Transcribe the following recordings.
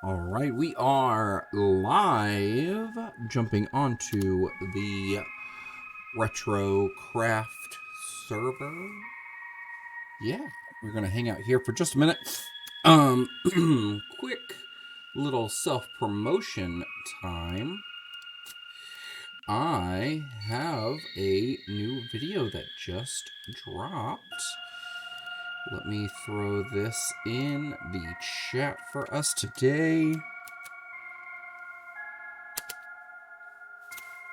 All right, we are live, jumping onto the RetroCraft server. Yeah, we're gonna hang out here for just a minute. Quick little self-promotion time. I have a new video that just dropped. Let me throw this in the chat for us today.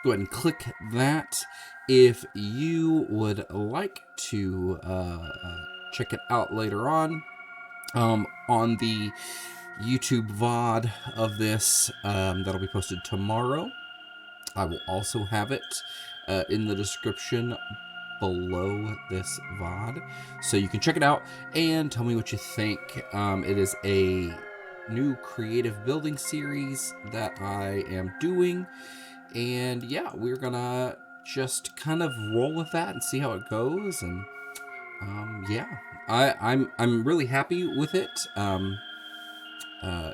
Go ahead and click that if you would like to check it out later on the YouTube VOD of this that'll be posted tomorrow. I will also have it in the description below this VOD, so you can check it out and tell me what you think. It is a new creative building series that I am doing. And yeah, we're gonna just kind of roll with that and see how it goes. And yeah, I'm really happy with it.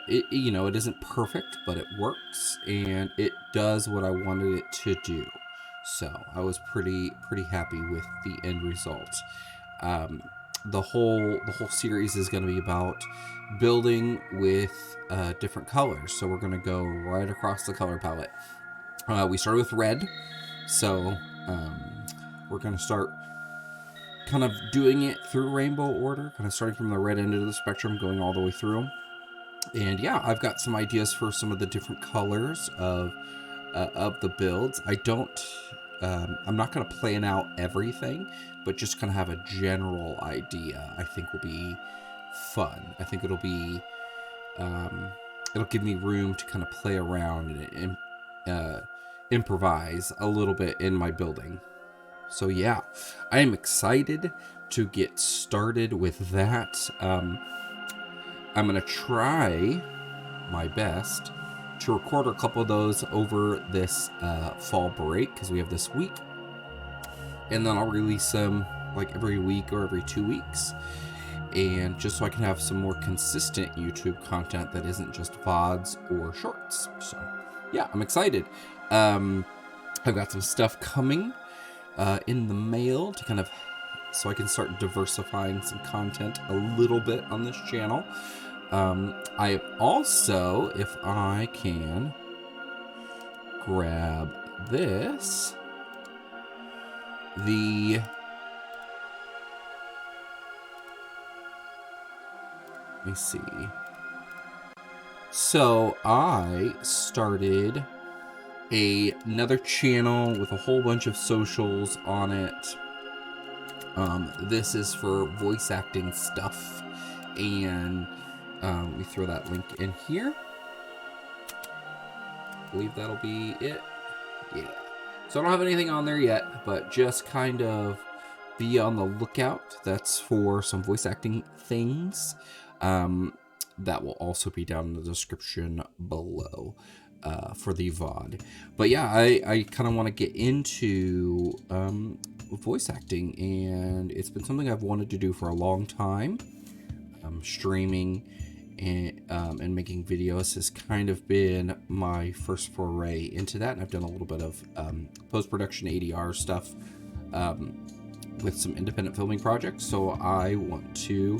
It isn't perfect, but it works and it does what I wanted it to do. So I was pretty happy with the end result. The whole series is going to be about building with different colors. So we're going to go right across the color palette. We started with red, so we're going to start kind of doing it through rainbow order, kind of starting from the red end of the spectrum, going all the way through. And yeah, I've got some ideas for some of the different colors of the builds. I'm not going to plan out everything, but just kind of have a general idea. I think will be fun. I think it'll give me room to kind of play around and improvise a little bit in my building. So yeah, I am excited to get started with that. I'm gonna try my best to record a couple of those over this fall break, because we have this week, and then I'll release them like every week or every 2 weeks, and just so I can have some more consistent YouTube content that isn't just VODs or shorts. So yeah, I'm excited. I've got some stuff coming in the mail to kind of, so I can start diversifying some content a little bit on this channel. I also, if I can grab this, let me see. So I started another channel with a whole bunch of socials on it. This is for voice acting stuff, and we throw that link in here. I believe that'll be it. Yeah. So I don't have anything on there yet, but just kind of be on the lookout. That's for some voice acting things. That will also be down in the description below for the VOD. But yeah, I kind of want to get into voice acting, and it's been something I've wanted to do for a long time. Streaming and making videos has kind of been my first foray into that, and I've done a little bit of post-production ADR stuff with some independent filming projects, so I want to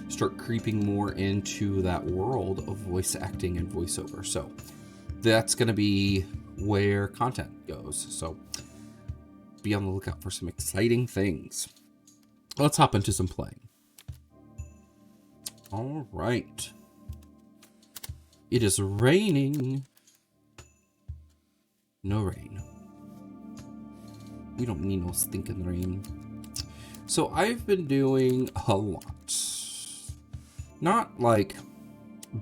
start creeping more into that world of voice acting and voiceover. So that's going to be where content goes, so be on the lookout for some exciting things. Let's hop into some playing. All right. It is raining. No rain. We don't need no stinking rain. So I've been doing a lot. Not like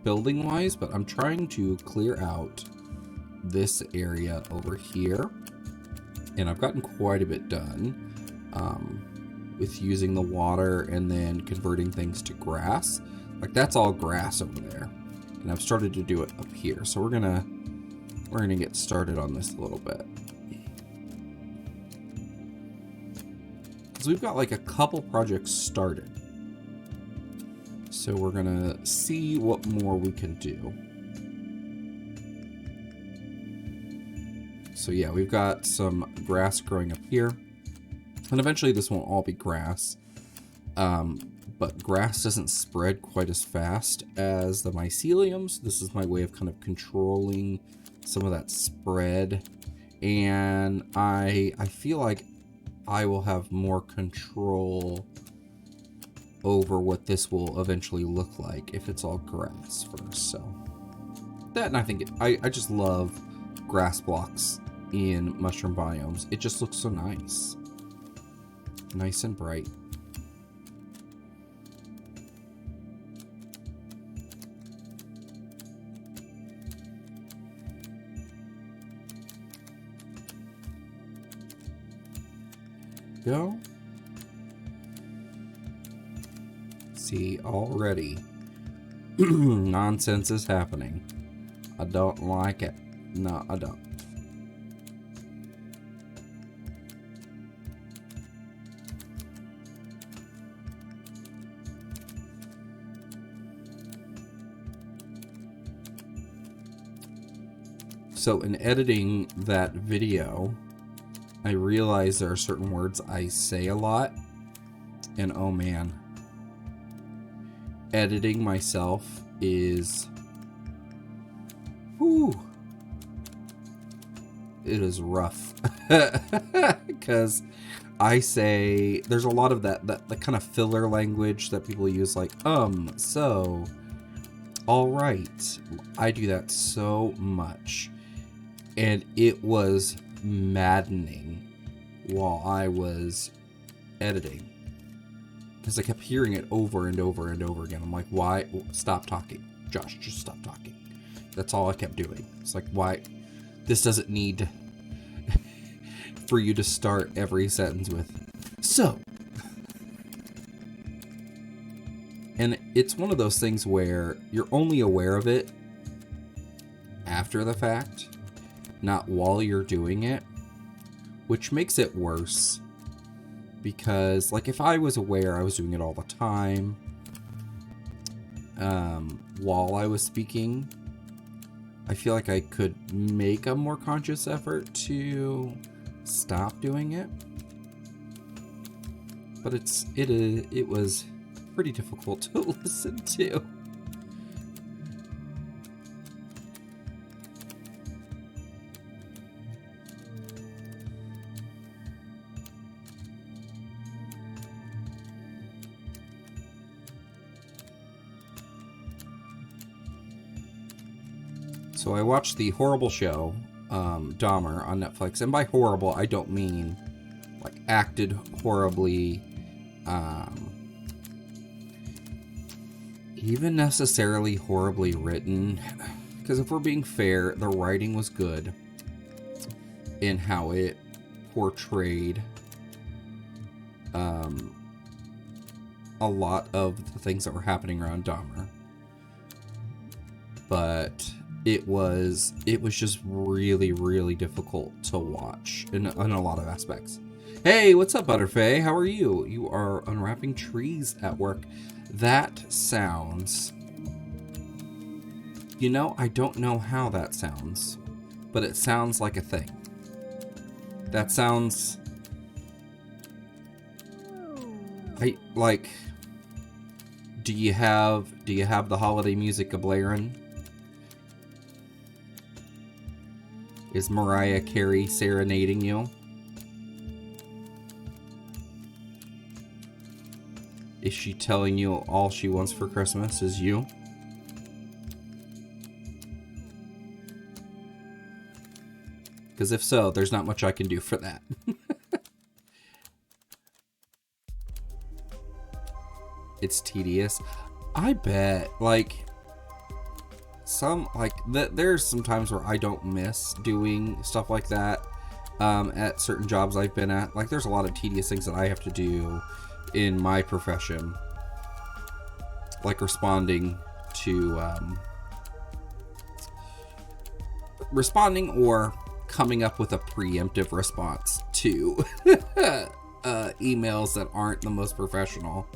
building wise, but I'm trying to clear out this area over here. And I've gotten quite a bit done with using the water and then converting things to grass. Like that's all grass over there. And I've started to do it up here. So we're gonna get started on this a little bit. Because we've got like a couple projects started. So we're gonna see what more we can do. so yeah, we've got some grass growing up here. And eventually this won't all be grass. But grass doesn't spread quite as fast as the myceliums. This is my way of kind of controlling some of that spread. And I feel like I will have more control over what this will eventually look like if it's all grass first. So that, and I think I just love grass blocks in mushroom biomes. It just looks so nice. Nice and bright. Go. See, already nonsense is happening. I don't like it. No, I don't. So in editing that video, I realize there are certain words I say a lot, and oh man, editing myself is, whew, it is rough, because I say, there's a lot of that kind of filler language that people use, like, so, all right. I do that so much, and it was maddening while I was editing, because I kept hearing it over and over and over again. I'm like, why? Stop talking, Josh, just stop talking. That's all I kept doing. It's like, why? This doesn't need for you to start every sentence with so. And it's one of those things where you're only aware of it after the fact, not while you're doing it, which makes it worse. Because, like, if I was aware I was doing it all the time, while I was speaking, I feel like I could make a more conscious effort to stop doing it. But it was pretty difficult to listen to. So I watched the horrible show, Dahmer, on Netflix. And by horrible, I don't mean, like, acted horribly, even necessarily horribly written. Because if we're being fair, the writing was good in how it portrayed a lot of the things that were happening around Dahmer. But it was just really, really difficult to watch in a lot of aspects. Hey, what's up, Butterfay? How are you? You are unwrapping trees at work. That sounds... You know, I don't know how that sounds, but it sounds like a thing. That sounds... like... Do you have the holiday music a-blaring? Is Mariah Carey serenading you? Is she telling you all she wants for Christmas is you? Because if so, there's not much I can do for that. It's tedious. I bet, like... there's some times where I don't miss doing stuff like that at certain jobs I've been at. Like, there's a lot of tedious things that I have to do in my profession, like responding or coming up with a preemptive response to emails that aren't the most professional.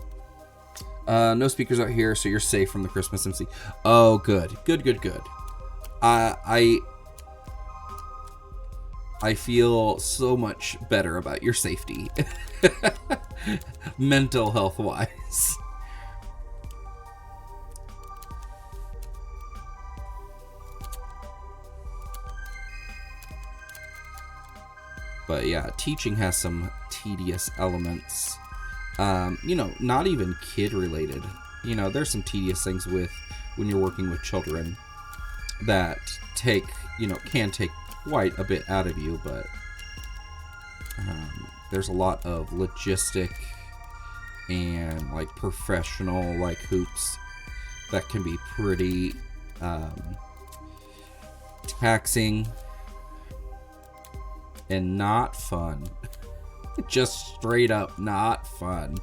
No speakers out here, so you're safe from the Christmas MC. Oh, good. Good. I feel so much better about your safety. Mental health wise. But yeah, teaching has some tedious elements. You know, not even kid related. You know, there's some tedious things with when you're working with children that take, you know, can take quite a bit out of you, but there's a lot of logistic and like professional like hoops that can be pretty taxing and not fun. Just straight up not fun.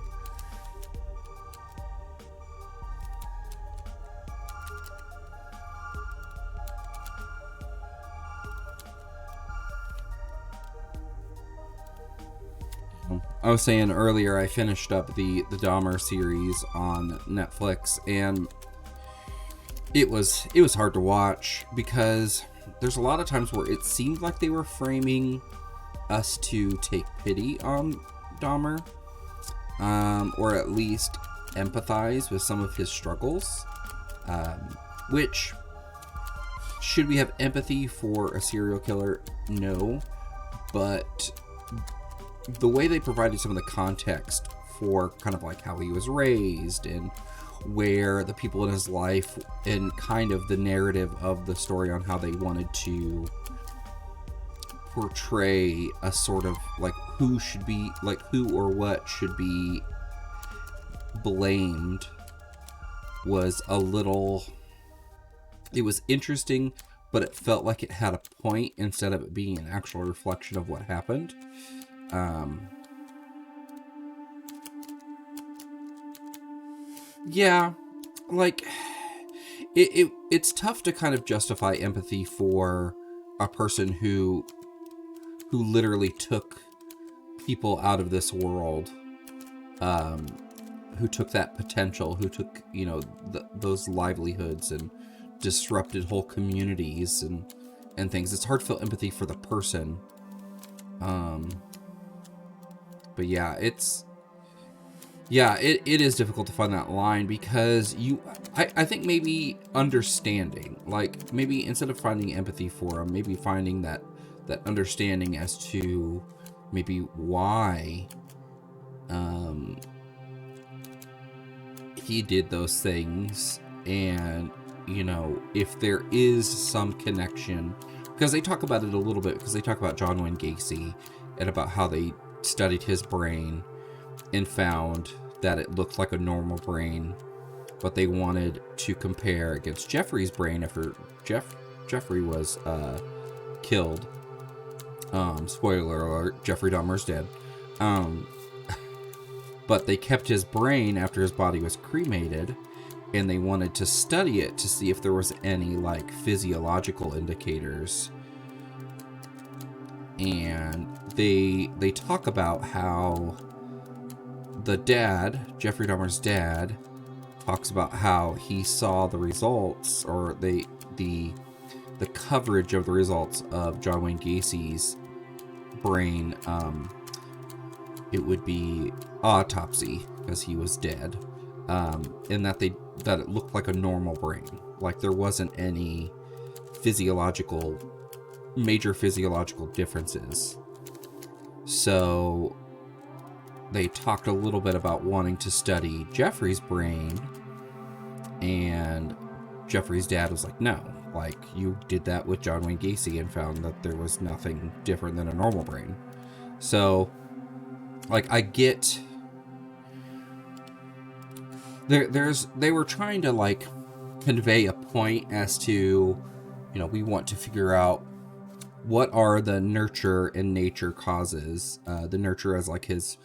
I was saying earlier, I finished up the Dahmer series on Netflix, and it was hard to watch because there's a lot of times where it seemed like they were framing us to take pity on Dahmer, or at least empathize with some of his struggles. Which, should we have empathy for a serial killer? No, but the way they provided some of the context for kind of like how he was raised and where the people in his life and kind of the narrative of the story on how they wanted to portray a sort of like who should be like who or what should be blamed was a little, it was interesting, but it felt like it had a point instead of it being an actual reflection of what happened. Yeah, like it's tough to kind of justify empathy for a person who literally took people out of this world, who took that potential, who took, you know, those livelihoods and disrupted whole communities and things. It's hard to feel empathy for the person. But yeah, it is difficult to find that line because I think maybe understanding, like maybe instead of finding empathy for him, maybe finding that understanding as to maybe why he did those things, and you know, if there is some connection, because they talk about it a little bit, because they talk about John Wayne Gacy and about how they studied his brain and found that it looked like a normal brain, but they wanted to compare against Jeffrey's brain after Jeffrey was killed. Spoiler alert, Jeffrey Dahmer's dead. But they kept his brain after his body was cremated, and they wanted to study it to see if there was any like physiological indicators. And they talk about how the dad, Jeffrey Dahmer's dad, talks about how he saw the results, or the coverage of the results of John Wayne Gacy's brain. It would be autopsy because he was dead, and that it looked like a normal brain, like there wasn't any major physiological differences. So they talked a little bit about wanting to study Jeffrey's brain, and Jeffrey's dad was like, no, like you did that with John Wayne Gacy and found that there was nothing different than a normal brain. So like I get they were trying to like convey a point as to, you know, we want to figure out what are the nurture and nature causes. The nurture as like his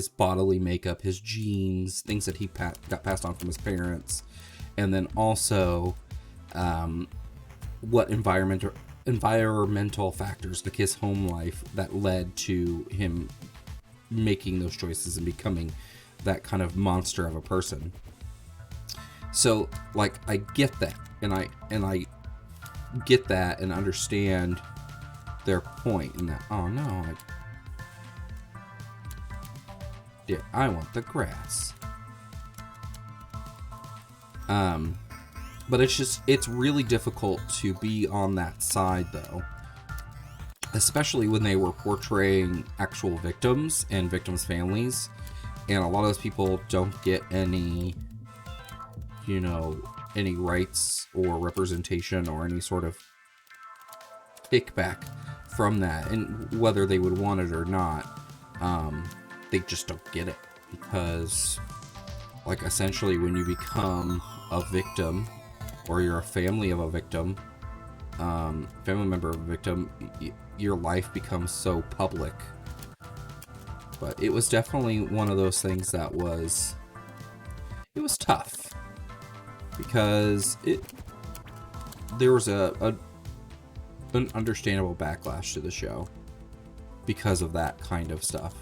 bodily makeup, his genes, things that he got passed on from his parents, and then also what environmental factors, like his home life, that led to him making those choices and becoming that kind of monster of a person. So like I get that, and I get that and understand their point in that. Oh no, I want the grass. But it's really difficult to be on that side though, especially when they were portraying actual victims and victims' families, and a lot of those people don't get any, you know, any rights or representation or any sort of kickback from that, and whether they would want it or not, they just don't get it, because like essentially when you become a victim, or you're a family of a victim, family member of a victim, your life becomes so public. But it was definitely one of those things that was tough, because there was an understandable backlash to the show because of that kind of stuff.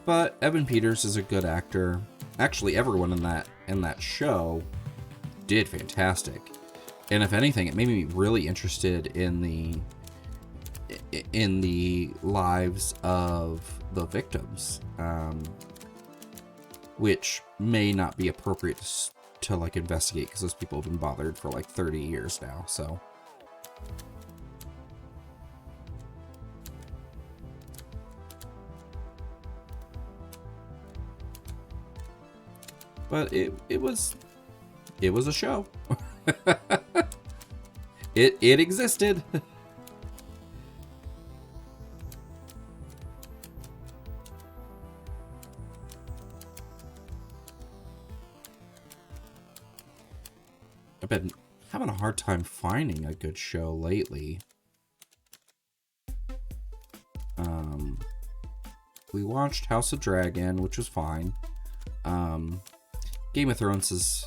But Evan Peters is a good actor. Actually, everyone in that show did fantastic. And if anything, it made me really interested in the lives of the victims, which may not be appropriate to like investigate, because those people have been bothered for like 30 years now. So. But it was a show. it existed. I've been having a hard time finding a good show lately. We watched House of Dragon, which was fine. Game of Thrones has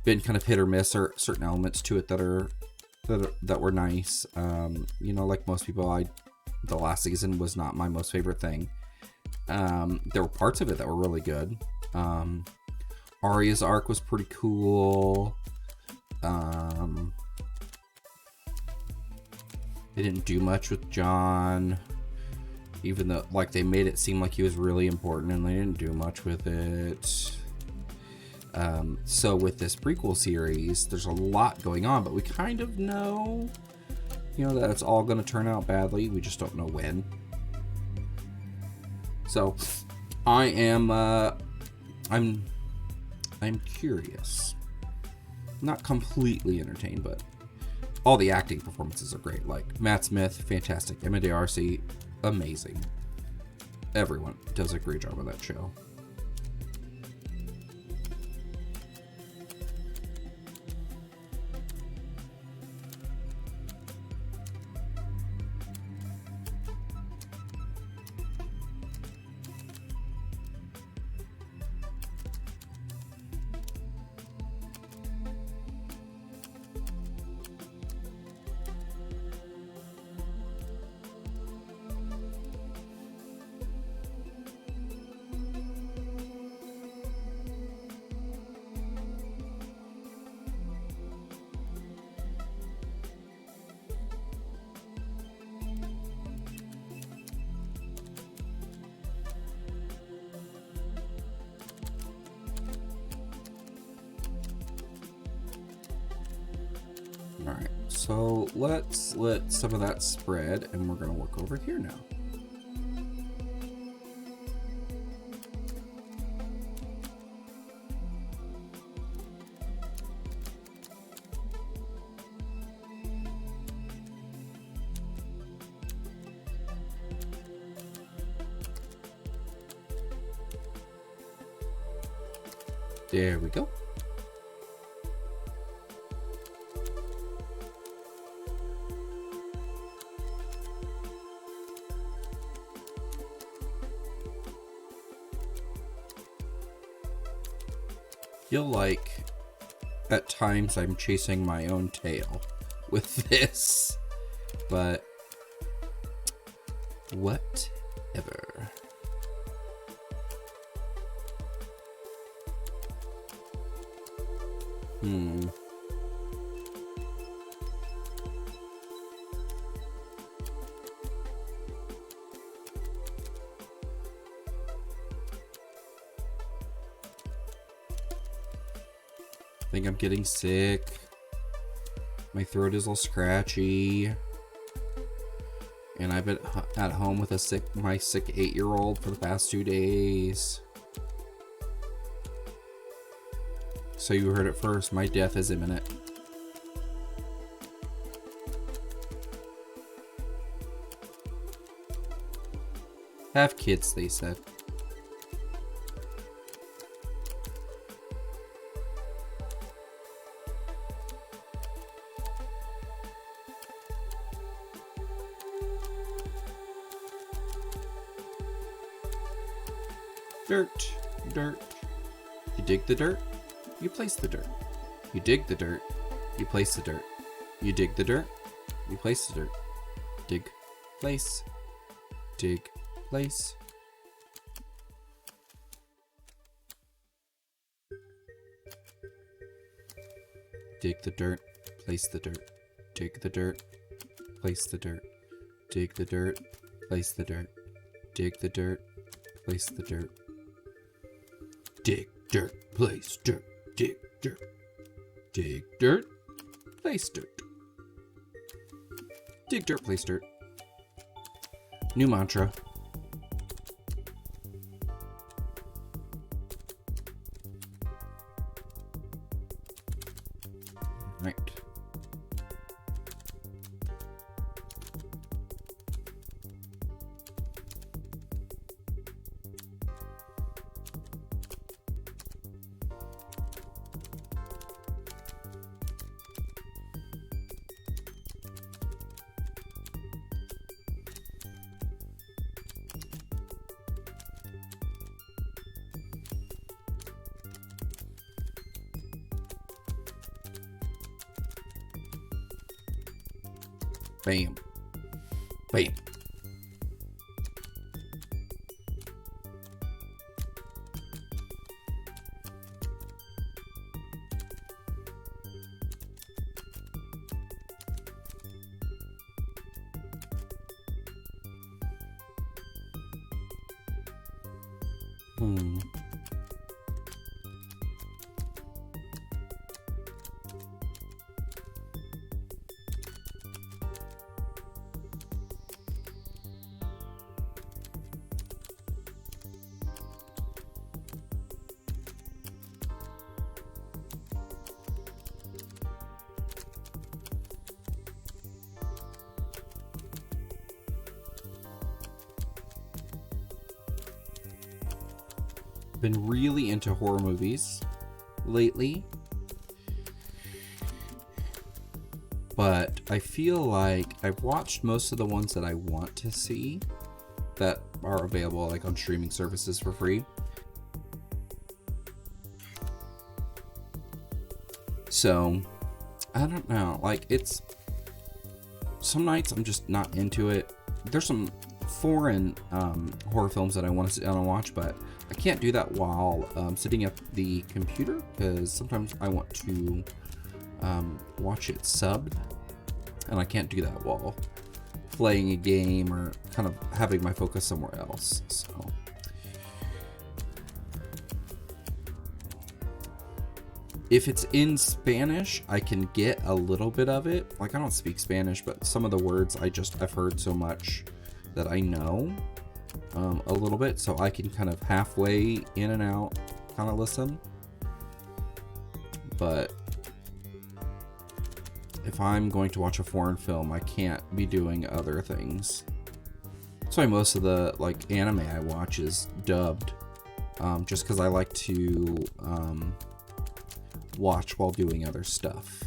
been kind of hit or miss, or certain elements to it that were nice. You know, like most people, the last season was not my most favorite thing. There were parts of it that were really good. Arya's arc was pretty cool. They didn't do much with Jon, even though like they made it seem like he was really important, and they didn't do much with it. So with this prequel series, there's a lot going on, but we kind of know, you know, that it's all going to turn out badly. We just don't know when. So I am, I'm curious. Not completely entertained, but all the acting performances are great. Like Matt Smith, fantastic. Emma D'Arcy, amazing. Everyone does a great job on that show. Alright, so let's let some of that spread, and we're going to work over here now. There we go. Feel like at times I'm chasing my own tail with this, but whatever. I think I'm getting sick. My throat is all scratchy. And I've been at home with my sick 8-year-old for the past 2 days. So you heard it first, my death is imminent. Have kids, they said. Dirt, dirt. You dig the dirt, you place the dirt. You dig the dirt, you place the dirt. You dig the dirt, you place the dirt. Dig, place, dig, place. Dig the dirt, place the dirt. Dig the dirt, place the dirt. Dig the dirt, place the dirt. Dig the dirt, place the dirt. Dig dirt, place dirt. Dig dirt. Dig dirt, place dirt. Dig dirt, place dirt. New mantra. Right. Bam. Bam. Been really into horror movies lately, but I feel like I've watched most of the ones that I want to see that are available like on streaming services for free. So I don't know, like it's some nights I'm just not into it. There's some foreign horror films that I want to sit down and watch, but I can't do that while sitting at the computer because sometimes I want to watch it subbed, and I can't do that while playing a game or kind of having my focus somewhere else. So if it's in Spanish, I can get a little bit of it. Like I don't speak Spanish, but some of the words I've heard so much that I know a little bit, so I can kind of halfway in and out kind of listen. But if I'm going to watch a foreign film, I can't be doing other things. That's why most of the like anime I watch is dubbed, just because I like to watch while doing other stuff.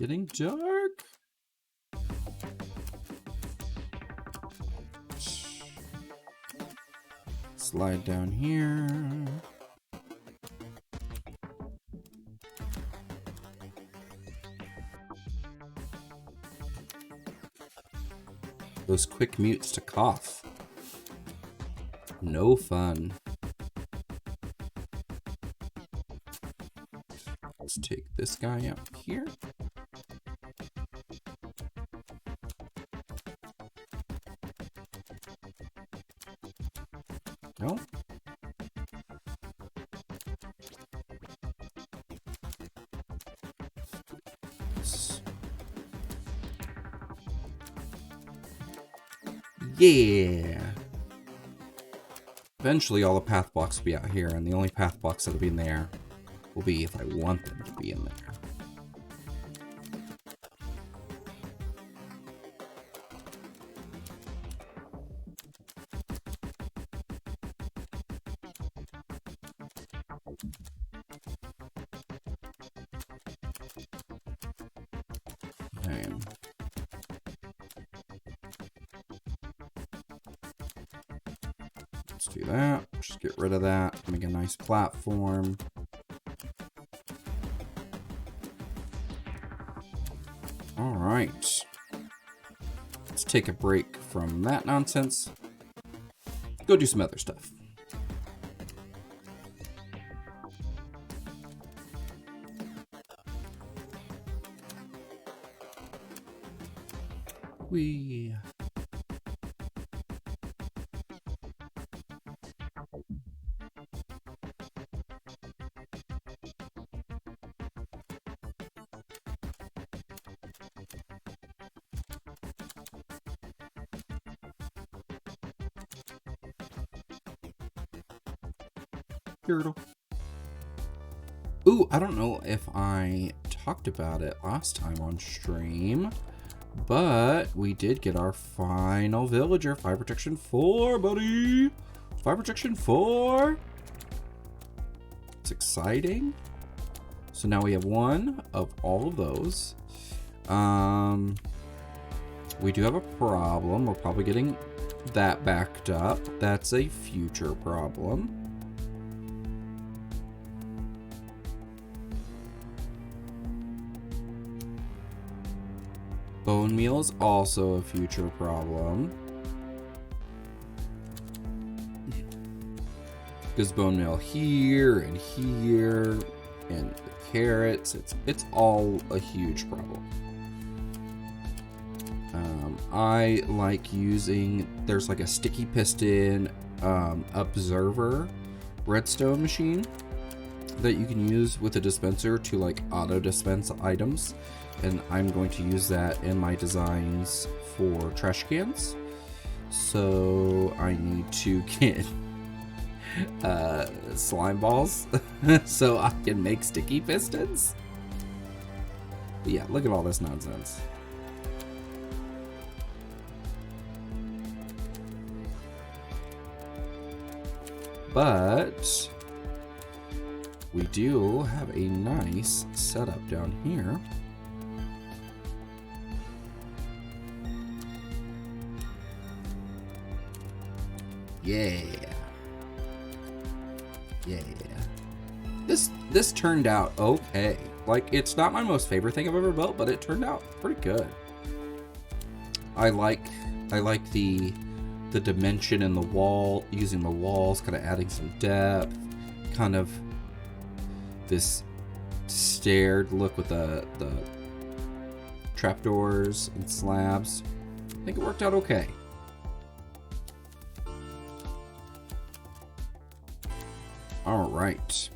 Getting dark. Slide down here. Those quick mutes to cough. No fun. Let's take this guy out here. No. Yeah. Eventually all the path blocks will be out here, and the only path blocks that'll be in there will be if I want them to be in there. Okay. Let's do that. Just get rid of that. Make a nice platform. All right. Let's take a break from that nonsense. Go do some other stuff. We Turtle. Ooh, I don't know if I talked about it last time on stream, but we did get our final villager. Fire protection 4, buddy. Fire protection 4. It's exciting. So now we have one of all of those. We do have a problem. We're probably getting that backed up. That's a future problem. Bone meal is also a future problem. Because bone meal here and here and the carrots, it's all a huge problem. I like using, there's like a sticky piston observer redstone machine that you can use with a dispenser to like auto dispense items, and I'm going to use that in my designs for trash cans. So I need to get slime balls so I can make sticky pistons. But yeah, look at all this nonsense. But we do have a nice setup down here. Yeah. Yeah. This turned out okay. Like, it's not my most favorite thing I've ever built, but it turned out pretty good. I like the dimension in the wall, using the walls, kind of adding some depth, kind of this staired look with the trapdoors and slabs. I think it worked out okay. All right.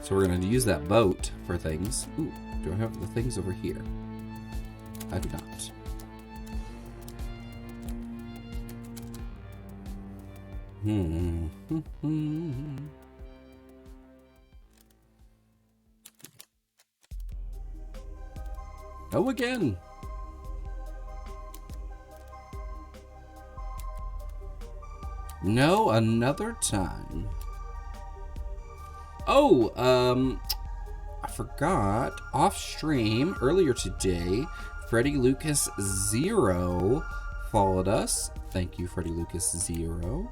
So we're going to use that boat for things. Ooh, do I have the things over here? I do not. Oh, again. No, another time. Oh, I forgot. Off stream earlier today, Freddy Lucas 0 followed us. Thank you, Freddy Lucas 0.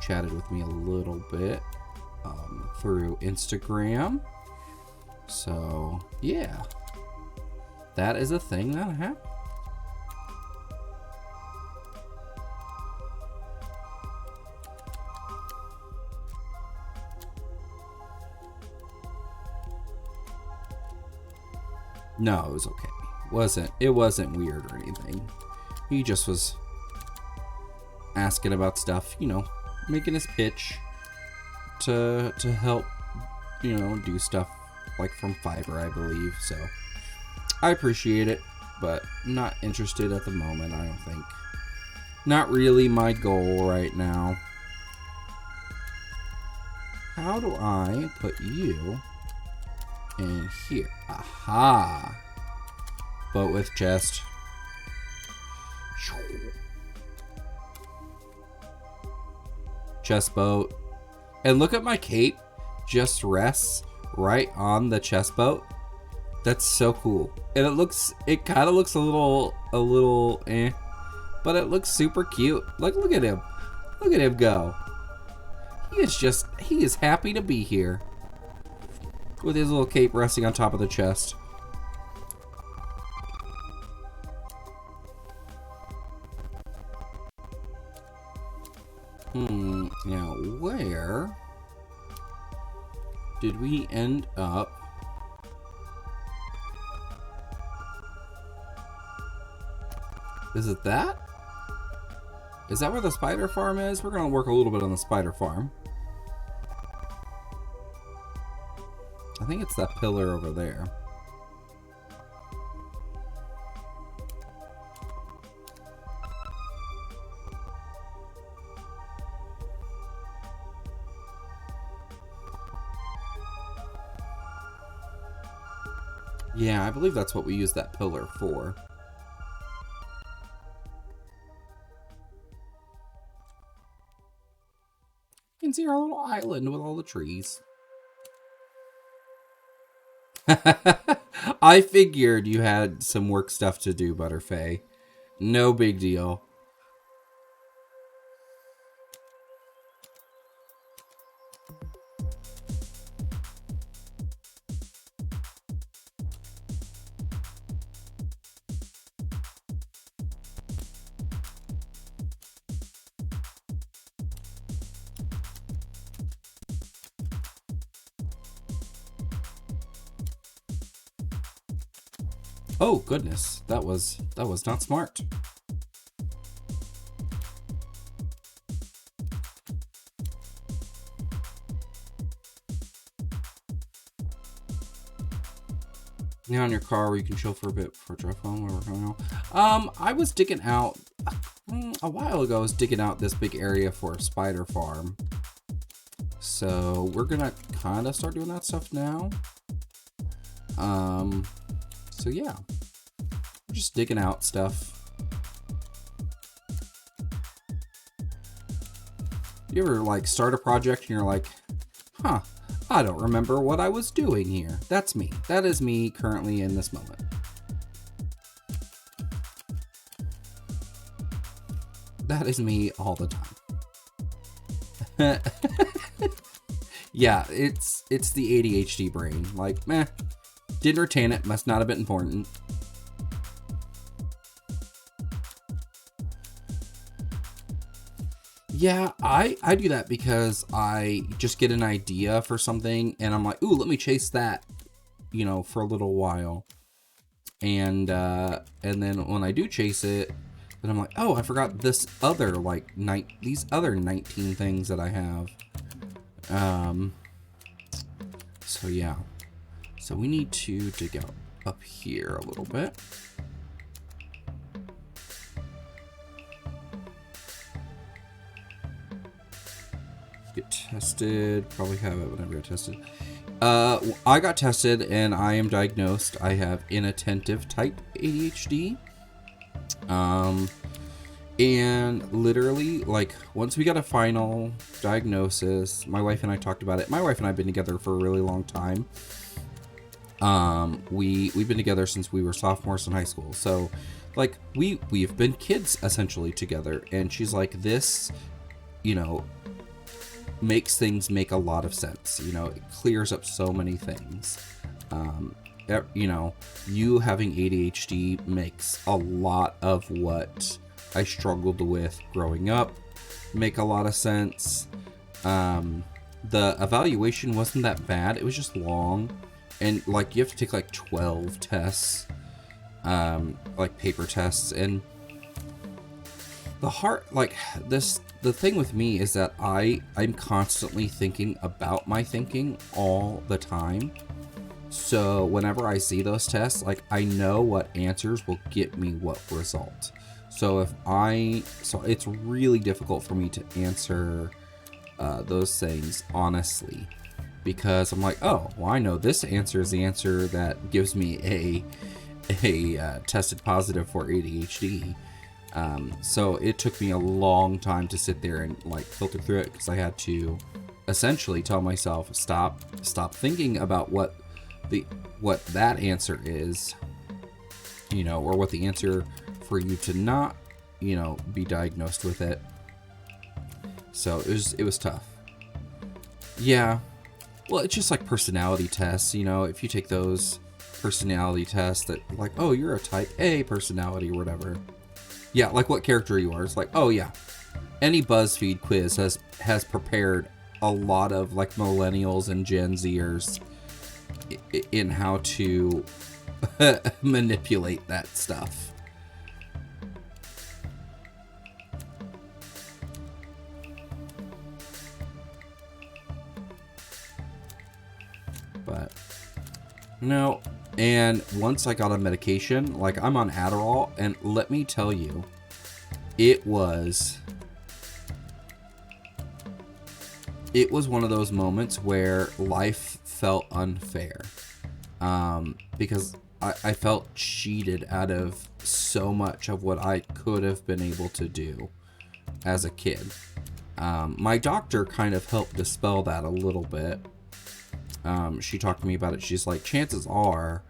Chatted with me a little bit through Instagram. So, yeah. That is a thing that happened. No, it was okay. It wasn't weird or anything. He just was asking about stuff, you know, making his pitch to help, you know, do stuff like from Fiverr, I believe. So I appreciate it, but not interested at the moment, I don't think. Not really my goal right now. How do I put you in here? Aha! Boat with chest. Chest boat. And look at my cape. Just rests right on the chest boat. That's so cool. And it kind of looks a little eh. But it looks super cute. Look at him. Look at him go. He is happy to be here. With his little cape resting on top of the chest. Now where did we end up? Is it that? Is that where the spider farm is? We're gonna work a little bit on the spider farm. I think it's that pillar over there. Yeah, I believe that's what we use that pillar for. You can see our little island with all the trees. I figured you had some work stuff to do, Butterfay. No big deal. Oh goodness, that was not smart. Now in your car where you can chill for a bit before drive home where we're going home. I was digging out a while ago. I was digging out this big area for a spider farm. So we're gonna kind of start doing that stuff now. So yeah, we're just digging out stuff. You ever like start a project and you're like, huh, I don't remember what I was doing here. That's me. That is me currently in this moment. That is me all the time. Yeah, it's the ADHD brain. Like, meh. Didn't retain it, must not have been important. Yeah, I do that because I just get an idea for something and I'm like, ooh, let me chase that, you know, for a little while. And then when I do chase it, then I'm like, oh, I forgot this other these other 19 things that I have. So yeah. So we need to dig out up here a little bit. Get tested. Probably have it whenever I got tested. I got tested and I am diagnosed. I have inattentive type ADHD. And literally, like, once we got a final diagnosis, my wife and I talked about it. My wife and I have been together for a really long time. We've been together since we were sophomores in high school. So, like, we've been kids essentially together. And she's like, this, you know, makes things make a lot of sense. You know, it clears up so many things. You know, you having ADHD makes a lot of what I struggled with growing up make a lot of sense. The evaluation wasn't that bad. It was just long. And, like, you have to take, like, 12 tests, like, paper tests. And the thing with me is that I'm constantly thinking about my thinking all the time. So whenever I see those tests, like, I know what answers will get me what result. So it's really difficult for me to answer those things honestly, because I'm like, oh, well, I know this answer is the answer that gives me a tested positive for ADHD. So it took me a long time to sit there and, like, filter through it, because I had to essentially tell myself, stop thinking about what that answer is, you know, or what the answer for you to not, you know, be diagnosed with it. So it was tough. Yeah. Well, it's just like personality tests, you know, if you take those personality tests that, like, oh, you're a type A personality or whatever. Yeah, like what character you are. It's like, oh yeah. Any BuzzFeed quiz has prepared a lot of, like, millennials and Gen Zers in how to manipulate that stuff. But no, and once I got on medication, like, I'm on Adderall, and let me tell you, it was one of those moments where life felt unfair, because I felt cheated out of so much of what I could have been able to do as a kid. My doctor kind of helped dispel that a little bit. She talked to me about it. She's like, chances are,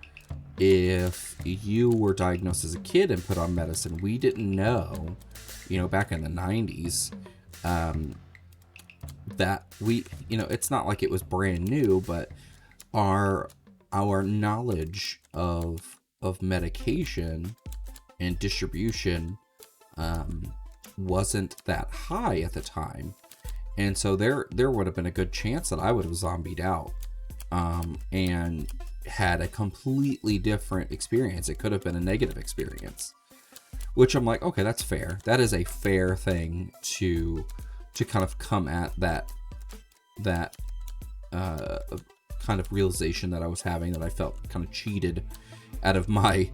if you were diagnosed as a kid and put on medicine, we didn't know, you know, back in the 90s, that we, you know, it's not like it was brand new, but our knowledge of medication and distribution wasn't that high at the time. And so there would have been a good chance that I would have zombied out, and had a completely different experience. It could have been a negative experience, which I'm like, okay, that's fair. That is a fair thing to kind of come at that kind of realization that I was having, that I felt kind of cheated out of my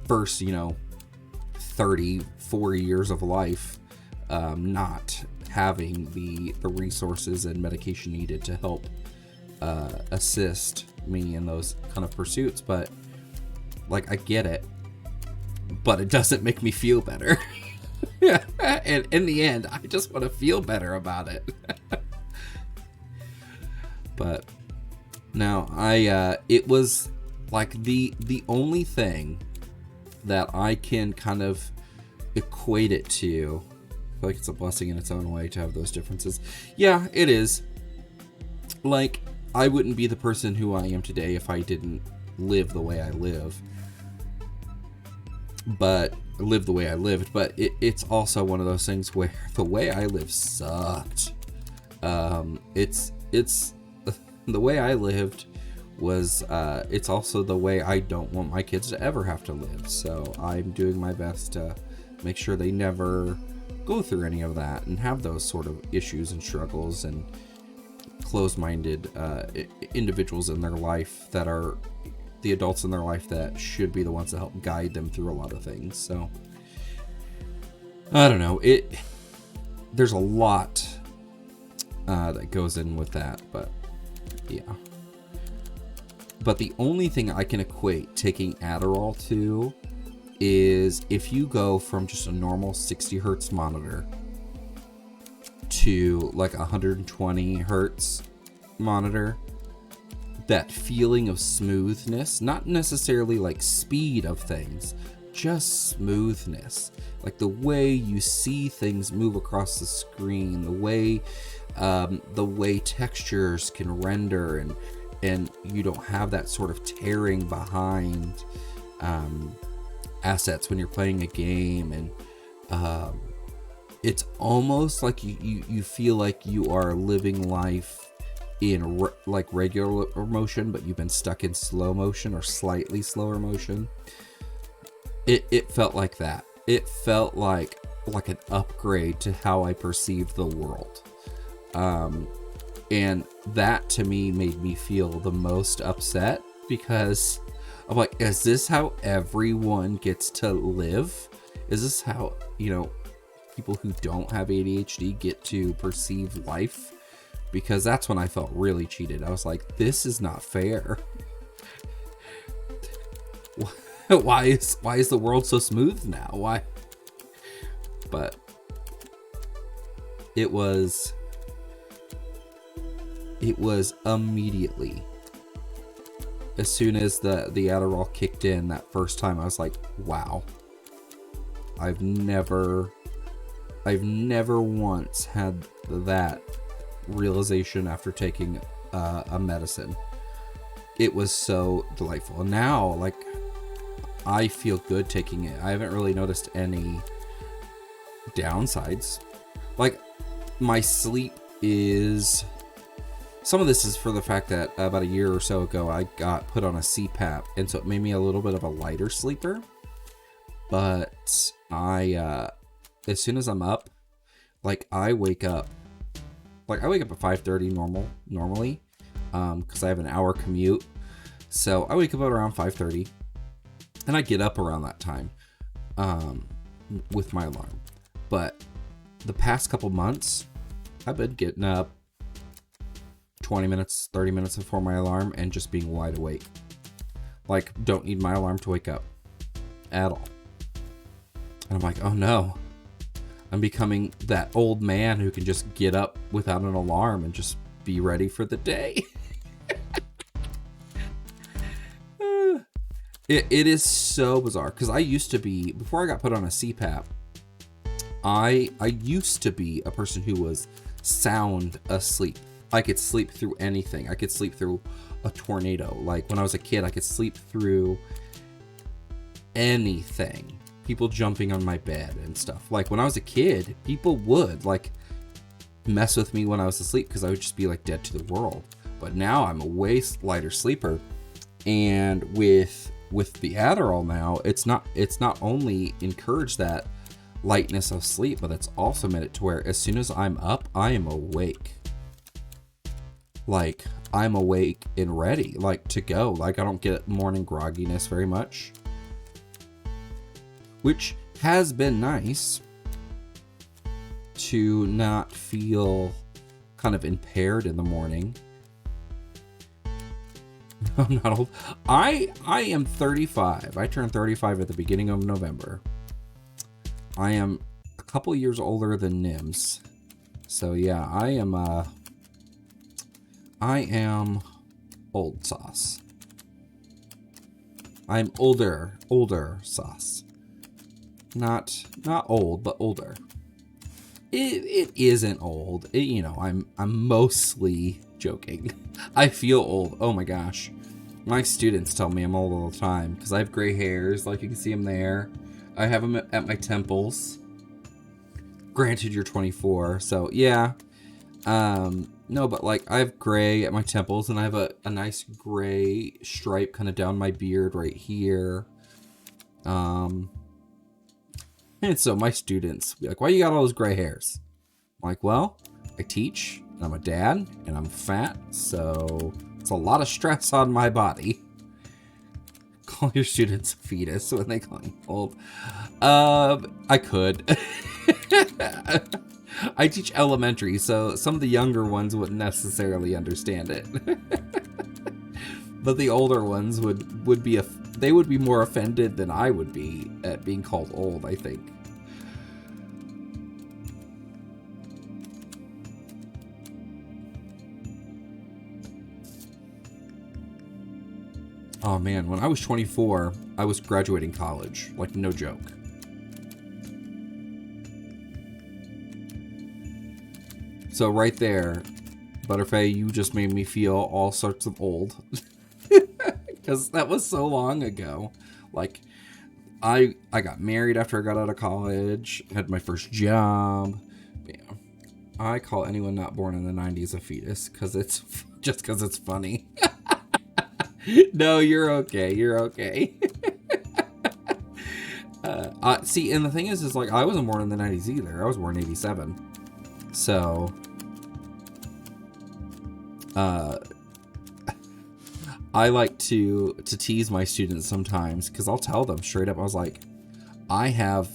first, you know, 34 years of life, not having the resources and medication needed to help assist me in those kind of pursuits. But, like, I get it, but it doesn't make me feel better. And in the end, I just want to feel better about it. But now it was like the only thing that I can kind of equate it to. I feel like it's a blessing in its own way to have those differences. Yeah, it is. Like, I wouldn't be the person who I am today if I didn't live the way I live. But live the way I lived. But it's also one of those things where the way I live sucked. It's the way I lived was, it's also the way I don't want my kids to ever have to live. So I'm doing my best to make sure they never go through any of that and have those sort of issues and struggles and closed-minded individuals in their life that are the adults in their life that should be the ones to help guide them through a lot of things. So I don't know, there's a lot that goes in with that, but yeah. But the only thing I can equate taking Adderall to is if you go from just a normal 60 hertz monitor to like 120 hertz monitor, that feeling of smoothness, not necessarily like speed of things, just smoothness, like the way you see things move across the screen, the way textures can render, and you don't have that sort of tearing behind assets when you're playing a game, and it's almost like you feel like you are living life in like regular motion, but you've been stuck in slow motion or slightly slower motion. It felt like that. It felt like an upgrade to how I perceived the world. And that to me made me feel the most upset, because I'm like, is this how everyone gets to live? Is this how, people who don't have ADHD get to perceive life? Because that's when I felt really cheated. I was like, this is not fair. Why is the world so smooth now? Why? But it was immediately, as soon as the Adderall kicked in that first time, I was like, wow. I've never once had that realization after taking a medicine. It was so delightful. And now, like, I feel good taking it. I haven't really noticed any downsides. Like, my sleep is... Some of this is for the fact that about a year or so ago, I got put on a CPAP, and so it made me a little bit of a lighter sleeper. But as soon as I'm up, like, I wake up at 5:30 normally, because I have an hour commute. So I wake up at around 5:30, and I get up around that time, with my alarm. But the past couple months, I've been getting up 20 minutes, 30 minutes before my alarm and just being wide awake. Like, don't need my alarm to wake up at all. And I'm like, oh no, I'm becoming that old man who can just get up without an alarm and just be ready for the day. It is so bizarre, because I used to be, before I got put on a CPAP, I used to be a person who was sound asleep. I could sleep through anything. I could sleep through a tornado. Like, when I was a kid, I could sleep through anything. People jumping on my bed and stuff. Like, when I was a kid, people would, like, mess with me when I was asleep, because I would just be, like, dead to the world. But now I'm a way lighter sleeper. And with the Adderall now, it's not only encouraged that lightness of sleep, but it's also made it to where as soon as I'm up, I am awake. Like, I'm awake and ready, like, to go. Like, I don't get morning grogginess very much, which has been nice to not feel kind of impaired in the morning. I'm not old. I am 35. I turned 35 at the beginning of November. I am a couple years older than Nims. So yeah, I am old sauce. I'm older sauce. Not old, but older. It isn't old. I'm mostly joking. I feel old. Oh my gosh. My students tell me I'm old all the time because I have gray hairs, like you can see them there. I have them at my temples. Granted, you're 24, so yeah. No, but like I have gray at my temples, and I have a nice gray stripe kind of down my beard right here. And so my students be like, "Why you got all those gray hairs?" I'm like, "Well, I teach, and I'm a dad, and I'm fat, so it's a lot of stress on my body. call your students a fetus when they call you old. I could. I teach elementary, so some of the younger ones wouldn't necessarily understand it. But the older ones would be they would be more offended than I would be at being called old, I think. Oh man, when I was 24, I was graduating college. Like, no joke. So right there, Butterfay, you just made me feel all sorts of old. Because that was so long ago. Like, I got married after I got out of college, had my first job. Yeah. I call anyone not born in the 90s a fetus, because it's just because it's funny. No, you're okay. You're okay. See, and the thing is like, I wasn't born in the 90s either. I was born in 87. So, I like to tease my students sometimes, because I'll tell them straight up. I was like, I have,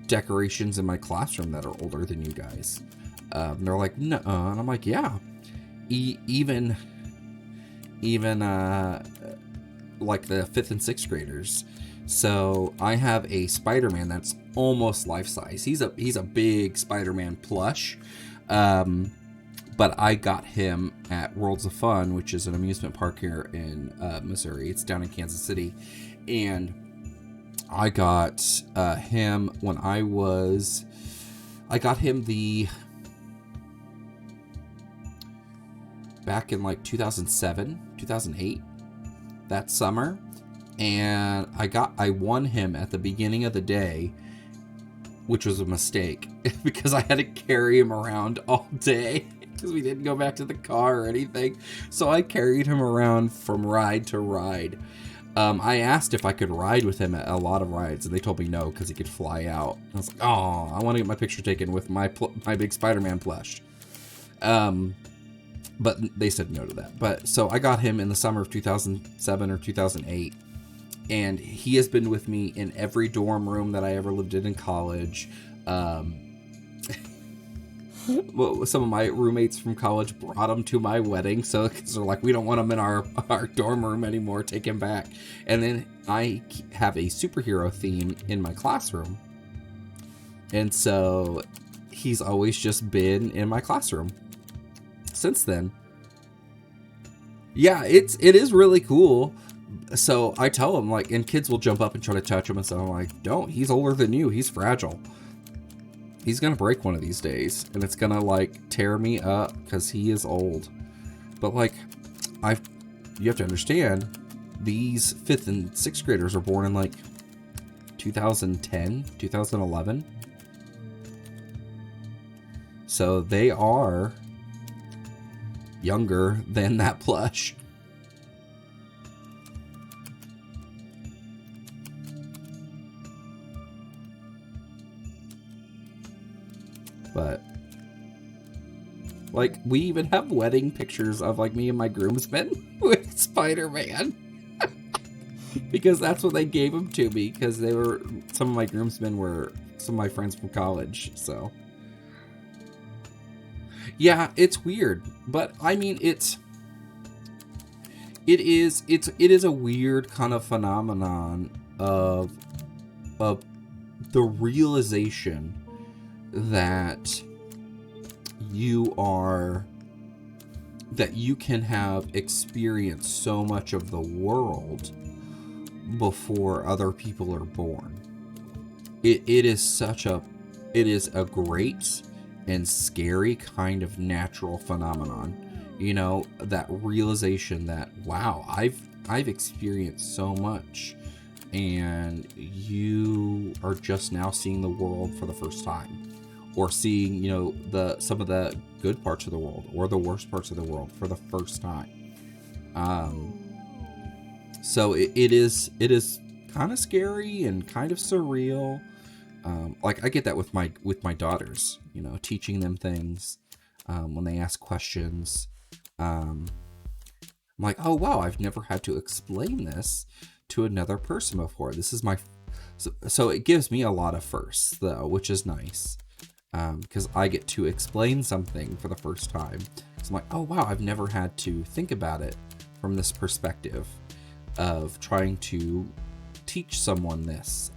decorations in my classroom that are older than you guys. And they're like, no, and I'm like, yeah. Even like the 5th and 6th graders. So I have a Spider-Man that's almost life-size. He's a big Spider-Man plush. But I got him at Worlds of Fun, which is an amusement park here in Missouri. It's down in Kansas City. And I got him when I got him back in like 2007, 2008, that summer. And I won him at the beginning of the day, which was a mistake because I had to carry him around all day because we didn't go back to the car or anything. So I carried him around from ride to ride. I asked if I could ride with him at a lot of rides, and they told me no because he could fly out. I was like, oh, I want to get my picture taken with my big Spider-Man plush. But they said no to that. But so I got him in the summer of 2007 or 2008. And he has been with me in every dorm room that I ever lived in college. Well, some of my roommates from college brought him to my wedding. So they're like, we don't want him in our dorm room anymore. Take him back. And then I have a superhero theme in my classroom. And so he's always just been in my classroom since then. Yeah, it is really cool. So I tell him, like, and kids will jump up and try to touch him, and so I'm like, don't, he's older than you, he's fragile. He's gonna break one of these days, and it's gonna, like, tear me up, because he is old. But, like, you have to understand, these 5th and 6th graders are born in, like, 2010, 2011. So they are younger than that plush. But, like, we even have wedding pictures of, like, me and my groomsmen with Spider-Man. Because that's what they gave him to me, because some of my groomsmen were some of my friends from college, so. Yeah, it's weird, but, I mean, it is a weird kind of phenomenon of the realization that you can have experienced so much of the world before other people are born. It is a great and scary kind of natural phenomenon. You know, that realization that, wow, I've experienced so much, and you are just now seeing the world for the first time. Or seeing, you know, some of the good parts of the world or the worst parts of the world for the first time. So it is kind of scary and kind of surreal. Like I get that with my daughters, you know, teaching them things when they ask questions. I'm like, oh wow, I've never had to explain this to another person before. This is my so it gives me a lot of firsts though, which is nice, because I get to explain something for the first time. So I'm like, oh wow, I've never had to think about it from this perspective of trying to teach someone this.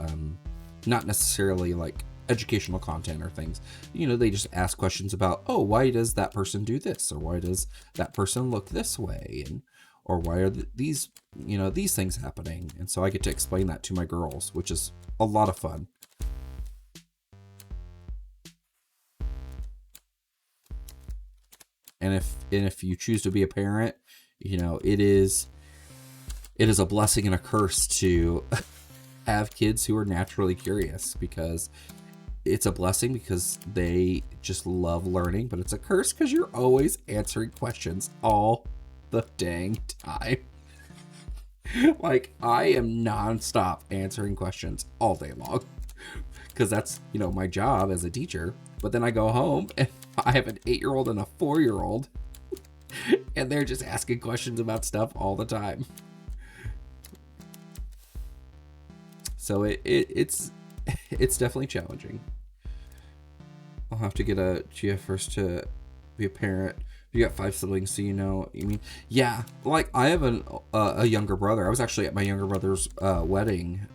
Not necessarily like educational content or things. You know, they just ask questions about, oh, why does that person do this, or why does that person look this way, and or why are these, you know, these things happening. And so I get to explain that to my girls, which is a lot of fun. And if you choose to be a parent, you know, it is a blessing and a curse to have kids who are naturally curious, because it's a blessing because they just love learning, but it's a curse because you're always answering questions all the dang time. Like, I am nonstop answering questions all day long because that's, you know, my job as a teacher. But then I go home and I have an 8-year-old and a 4-year-old, and they're just asking questions about stuff all the time. So it's definitely challenging. I'll have to get a GF first to be a parent. You got 5 siblings, so you know. You mean, yeah. Like, I have a younger brother. I was actually at my younger brother's wedding,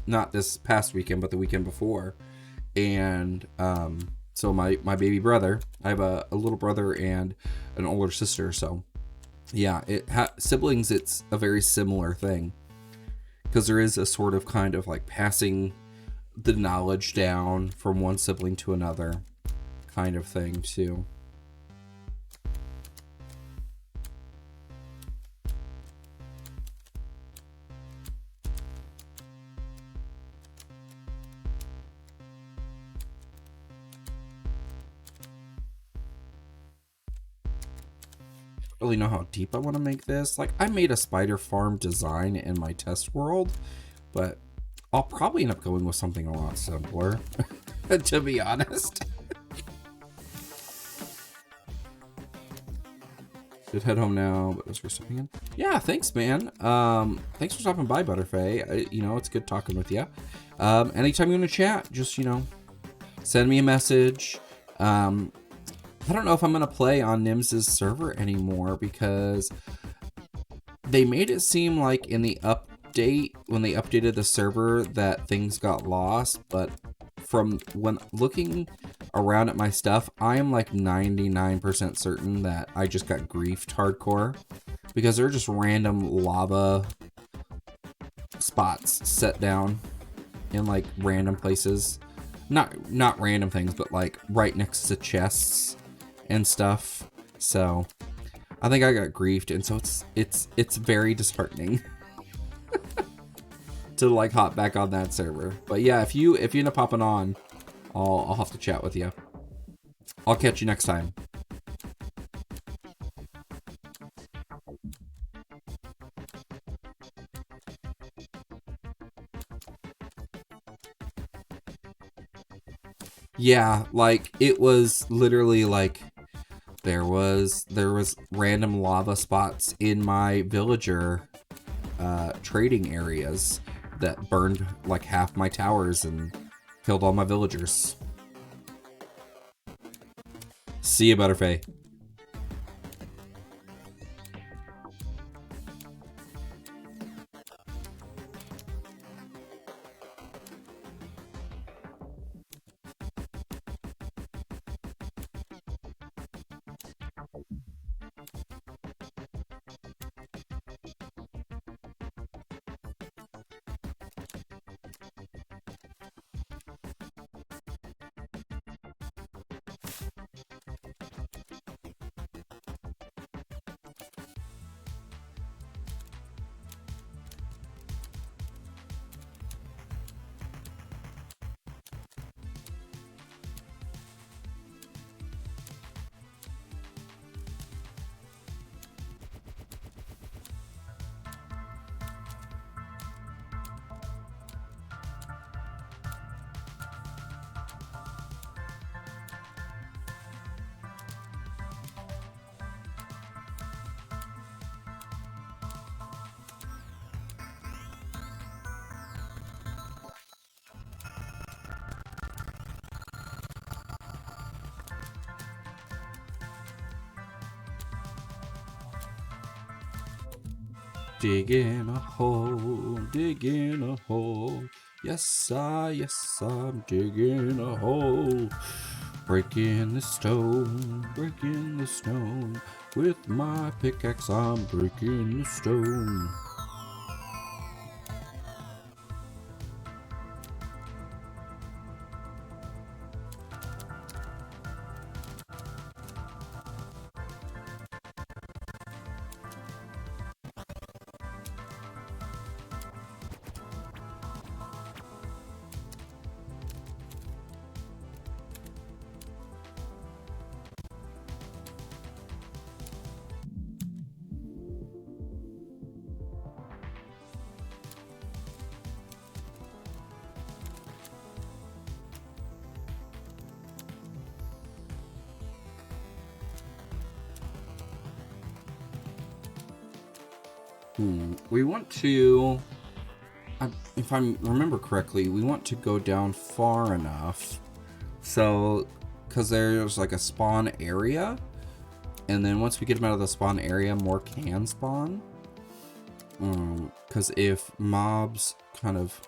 not this past weekend, but the weekend before. And so my baby brother, I have a little brother and an older sister. So yeah, siblings. It's a very similar thing, because there is a sort of kind of like passing the knowledge down from one sibling to another kind of thing too. Really know how deep I want to make this. Like, I made a spider farm design in my test world, but I'll probably end up going with something a lot simpler, to be honest. Should head home now, but let's stopping in. Yeah, thanks, man. Thanks for stopping by, Butterfay. You know, it's good talking with you. Anytime you want to chat, just, you know, send me a message. I don't know if I'm gonna play on Nims's server anymore, because they made it seem like in the update, when they updated the server, that things got lost, but from when looking around at my stuff, I am like 99% certain that I just got griefed hardcore, because they're just random lava spots set down in like random places. Not random things, but like right next to chests and stuff. So I think I got griefed, and so it's very disheartening to like hop back on that server. But yeah, if you end up popping on, I'll have to chat with you. I'll catch you next time. Yeah, like, it was literally like there was random lava spots in my villager trading areas that burned like half my towers and killed all my villagers. See you, Butterfay. Digging a hole, digging a hole. Yes, I'm digging a hole. Breaking the stone, breaking the stone. With my pickaxe, I'm breaking the stone. We want to, if I remember correctly, we want to go down far enough. So, because there's like a spawn area, and then once we get them out of the spawn area, more can spawn. Because if mobs kind of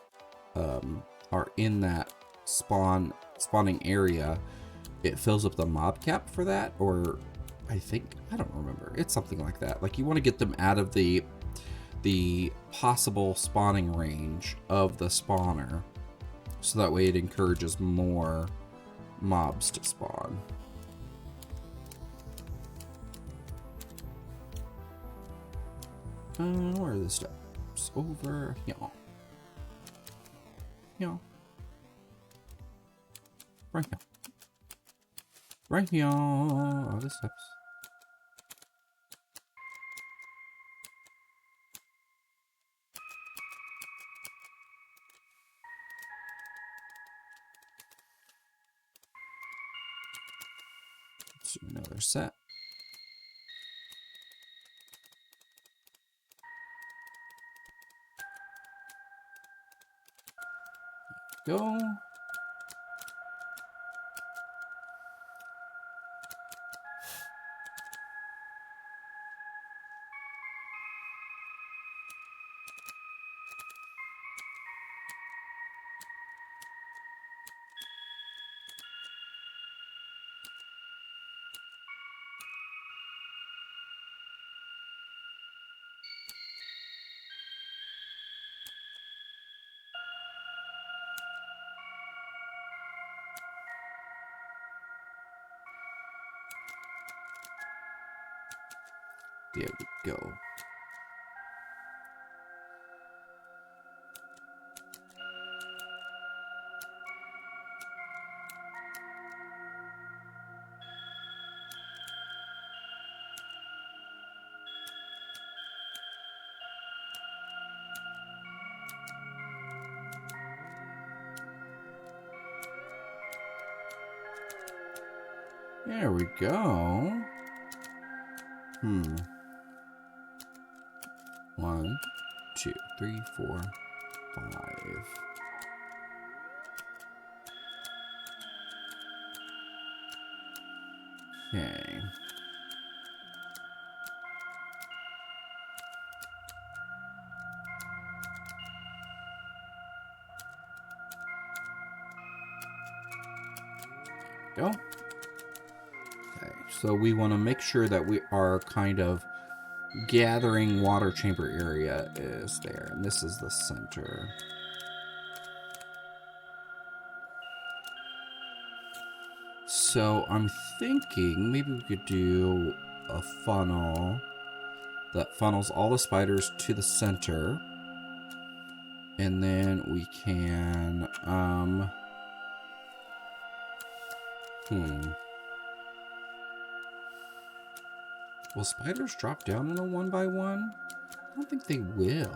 are in that spawning area, it fills up the mob cap for that, or I don't remember. It's something like that. Like you want to get them out of the possible spawning range of the spawner, so that way it encourages more mobs to spawn. Where are the steps? Over here. Yeah. Right here. Right here are the steps. Let's do another set. Go. There we go. There we go. 1, 2, 3, 4, 5. Okay. Go. Okay, so we want to make sure that we are kind of gathering water chamber area is there, and this is the center. So I'm thinking maybe we could do a funnel that funnels all the spiders to the center, and then we can will spiders drop down in a 1x1? I don't think they will.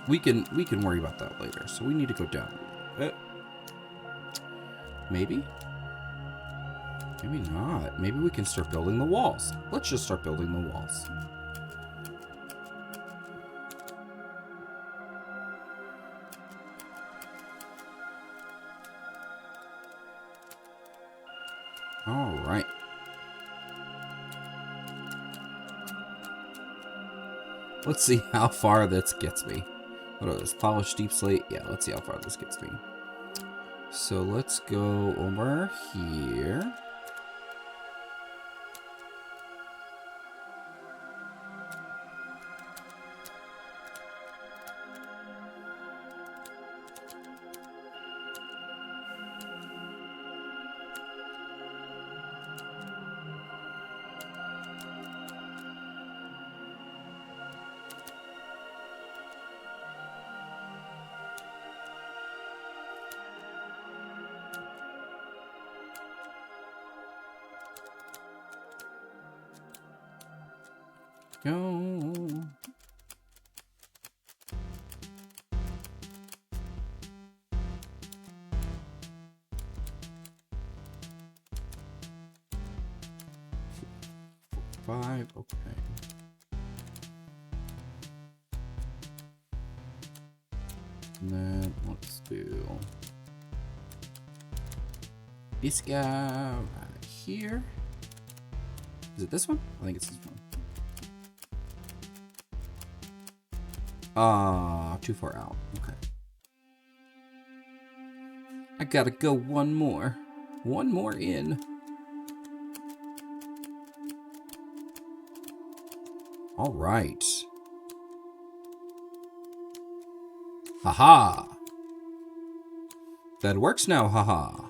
We can worry about that later. So we need to go down a little bit. Maybe? Maybe not. Maybe we can start building the walls. Let's just start building the walls. All right. Let's see how far this gets me. What is this? Polished deep slate? Yeah, let's see how far this gets me. So let's go over here. Go. Five, okay. And then let's do this guy right here. Is it this one? I think it's this one. Too far out. Okay. I gotta go one more. One more in. All right. Haha. That works now, haha.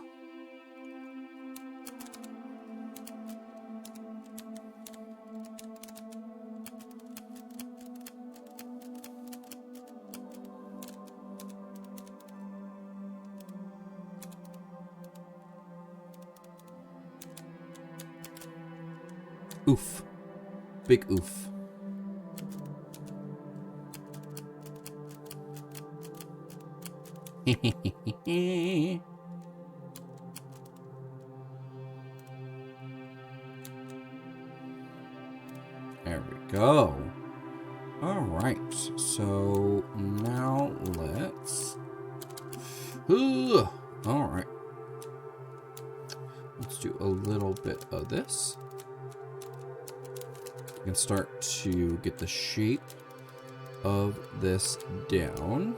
Oof. Big oof. There we go. All right. So now let's... Ooh. All right. Let's do a little bit of this. We can start to get the shape of this down.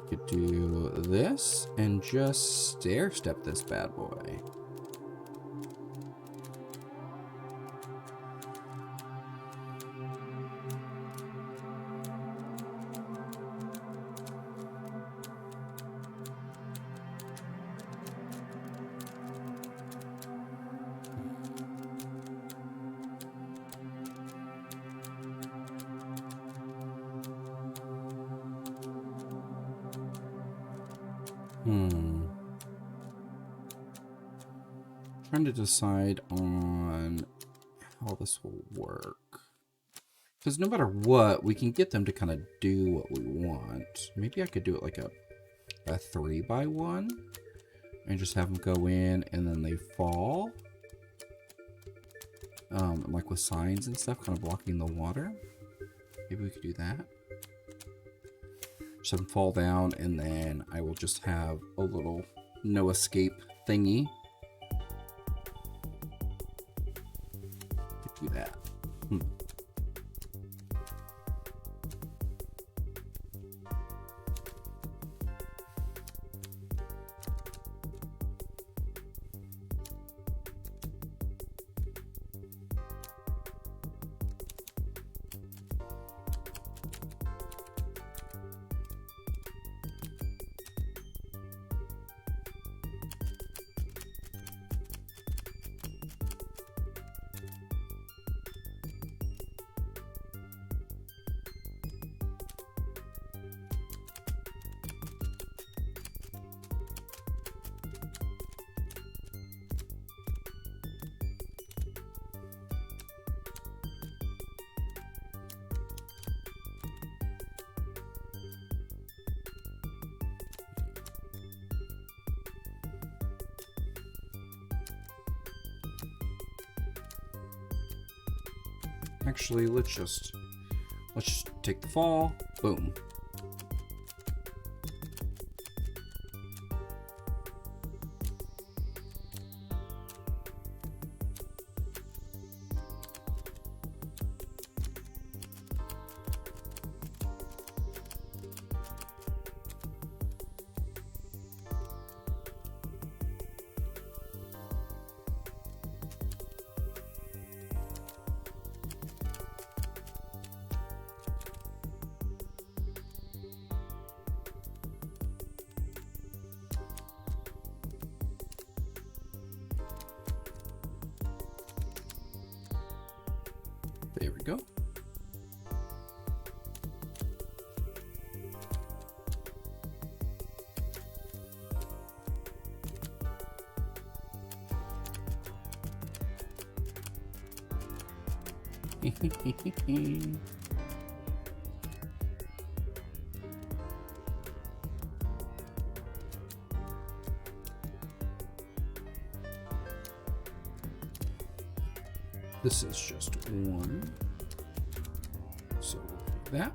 Could do this and just stair step this bad boy. Trying to decide on how this will work. Because no matter what, we can get them to kind of do what we want. Maybe I could do it like a 3x1 and just have them go in and then they fall. Like with signs and stuff, kind of blocking the water. Maybe we could do that. Just have them fall down and then I will just have a little no escape thingy. Do that. Actually, let's just take the fall. Boom. There we go. This is just one. So that.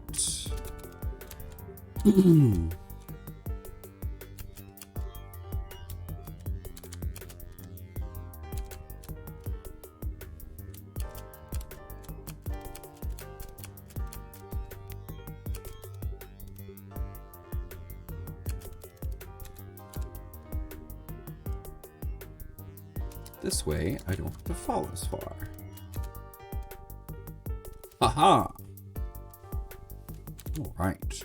This way, I don't have to fall as far. Haha! All right.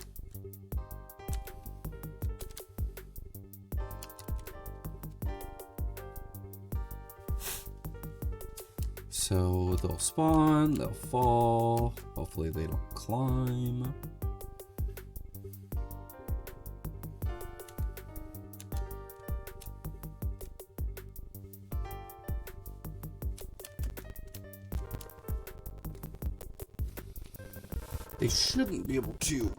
So they'll spawn, they'll fall. Hopefully they don't climb. They shouldn't be able to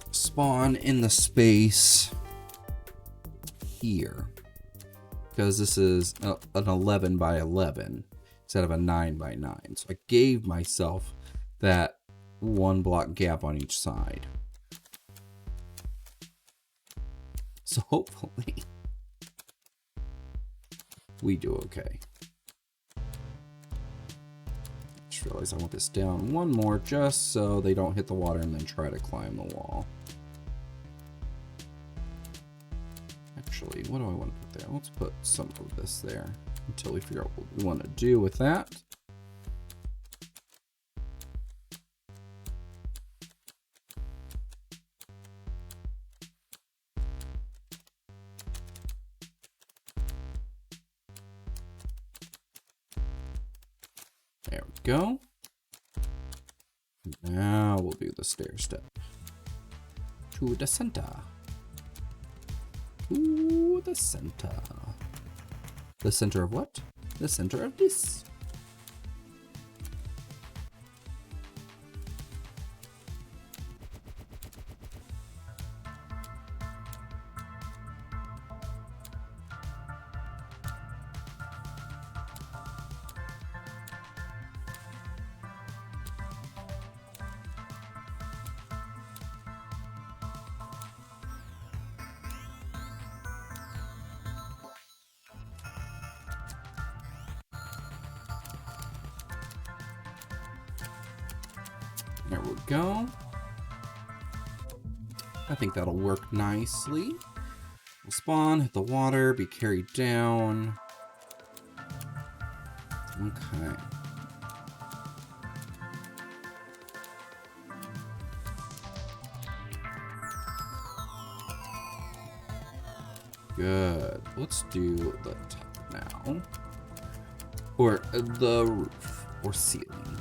spawn in the space here, because this is an 11 by 11 instead of a 9 by 9. So I gave myself that 1 block gap on each side. So hopefully we do okay. Realize I want this down one more just so they don't hit the water and then try to climb the wall. Actually, what do I want to put there? Let's put some of this there until we figure out what we want to do with that. There we go. Now we'll do the stair step to the center. To the center. The center of what? The center of this. There we go. I think that'll work nicely. We'll spawn, hit the water, be carried down. Okay. Good. Let's do the top now. Or the roof or ceiling.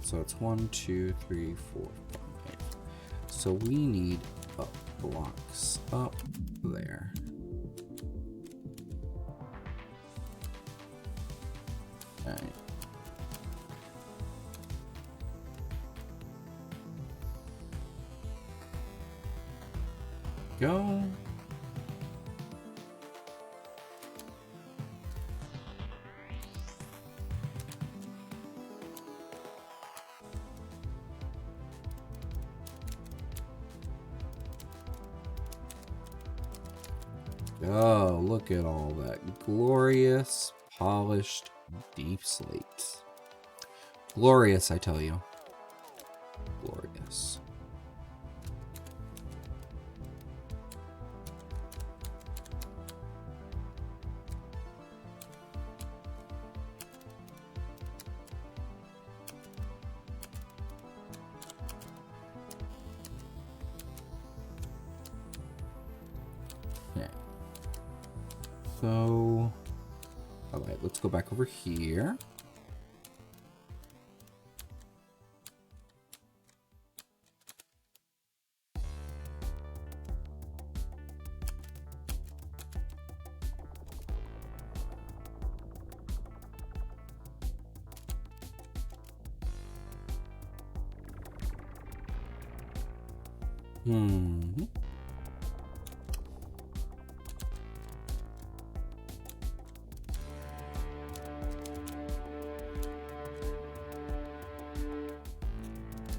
So it's 1, 2, 3, 4, 5. So we need blocks up there. Okay. go. Oh, look at all that glorious, polished, deep slate. Glorious, I tell you. Glorious. Okay. So, all right, let's go back over here.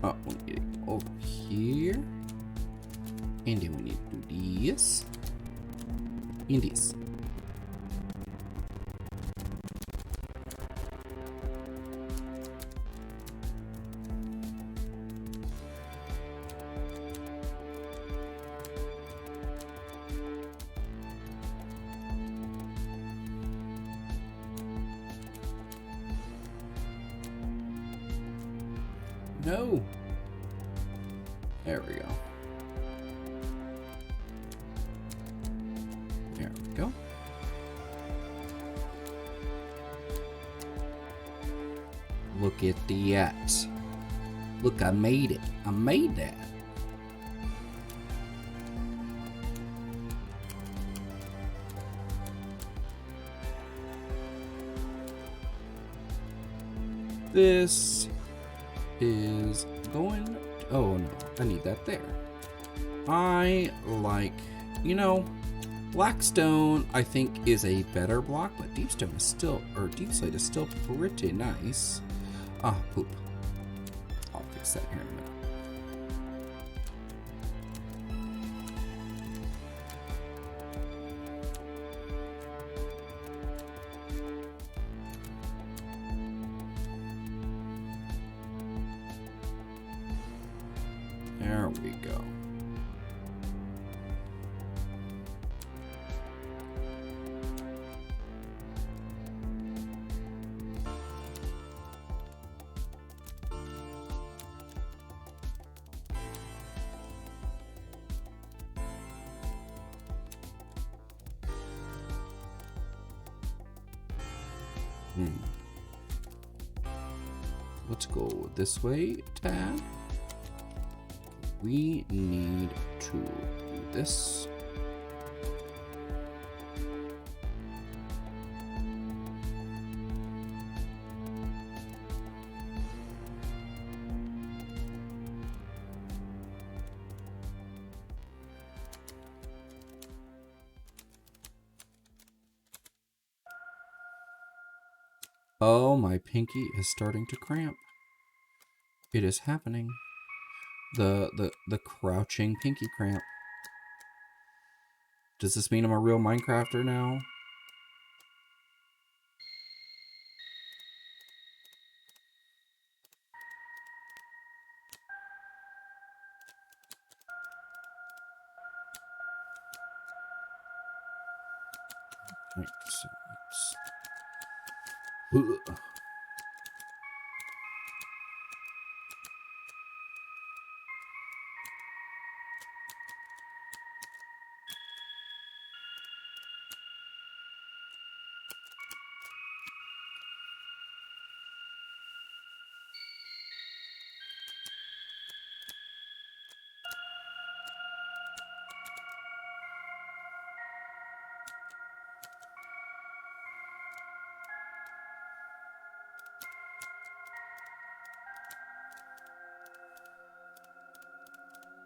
Oh, we need to go over here. And then we need to do this. And this. No. There we go. There we go. Look at that. Look, I made it. I made that. This is going... Oh no, I need that there. I like, you know, Blackstone I think is a better block, but Deepstone is still, or Deep Slate is still pretty nice. Ah, poop. I'll fix that here in a minute. There we go. Let's go this way, tab. We need to do this. Oh, my pinky is starting to cramp. It is happening. The crouching pinky cramp. Does this mean I'm a real Minecrafter now? Right, so let's...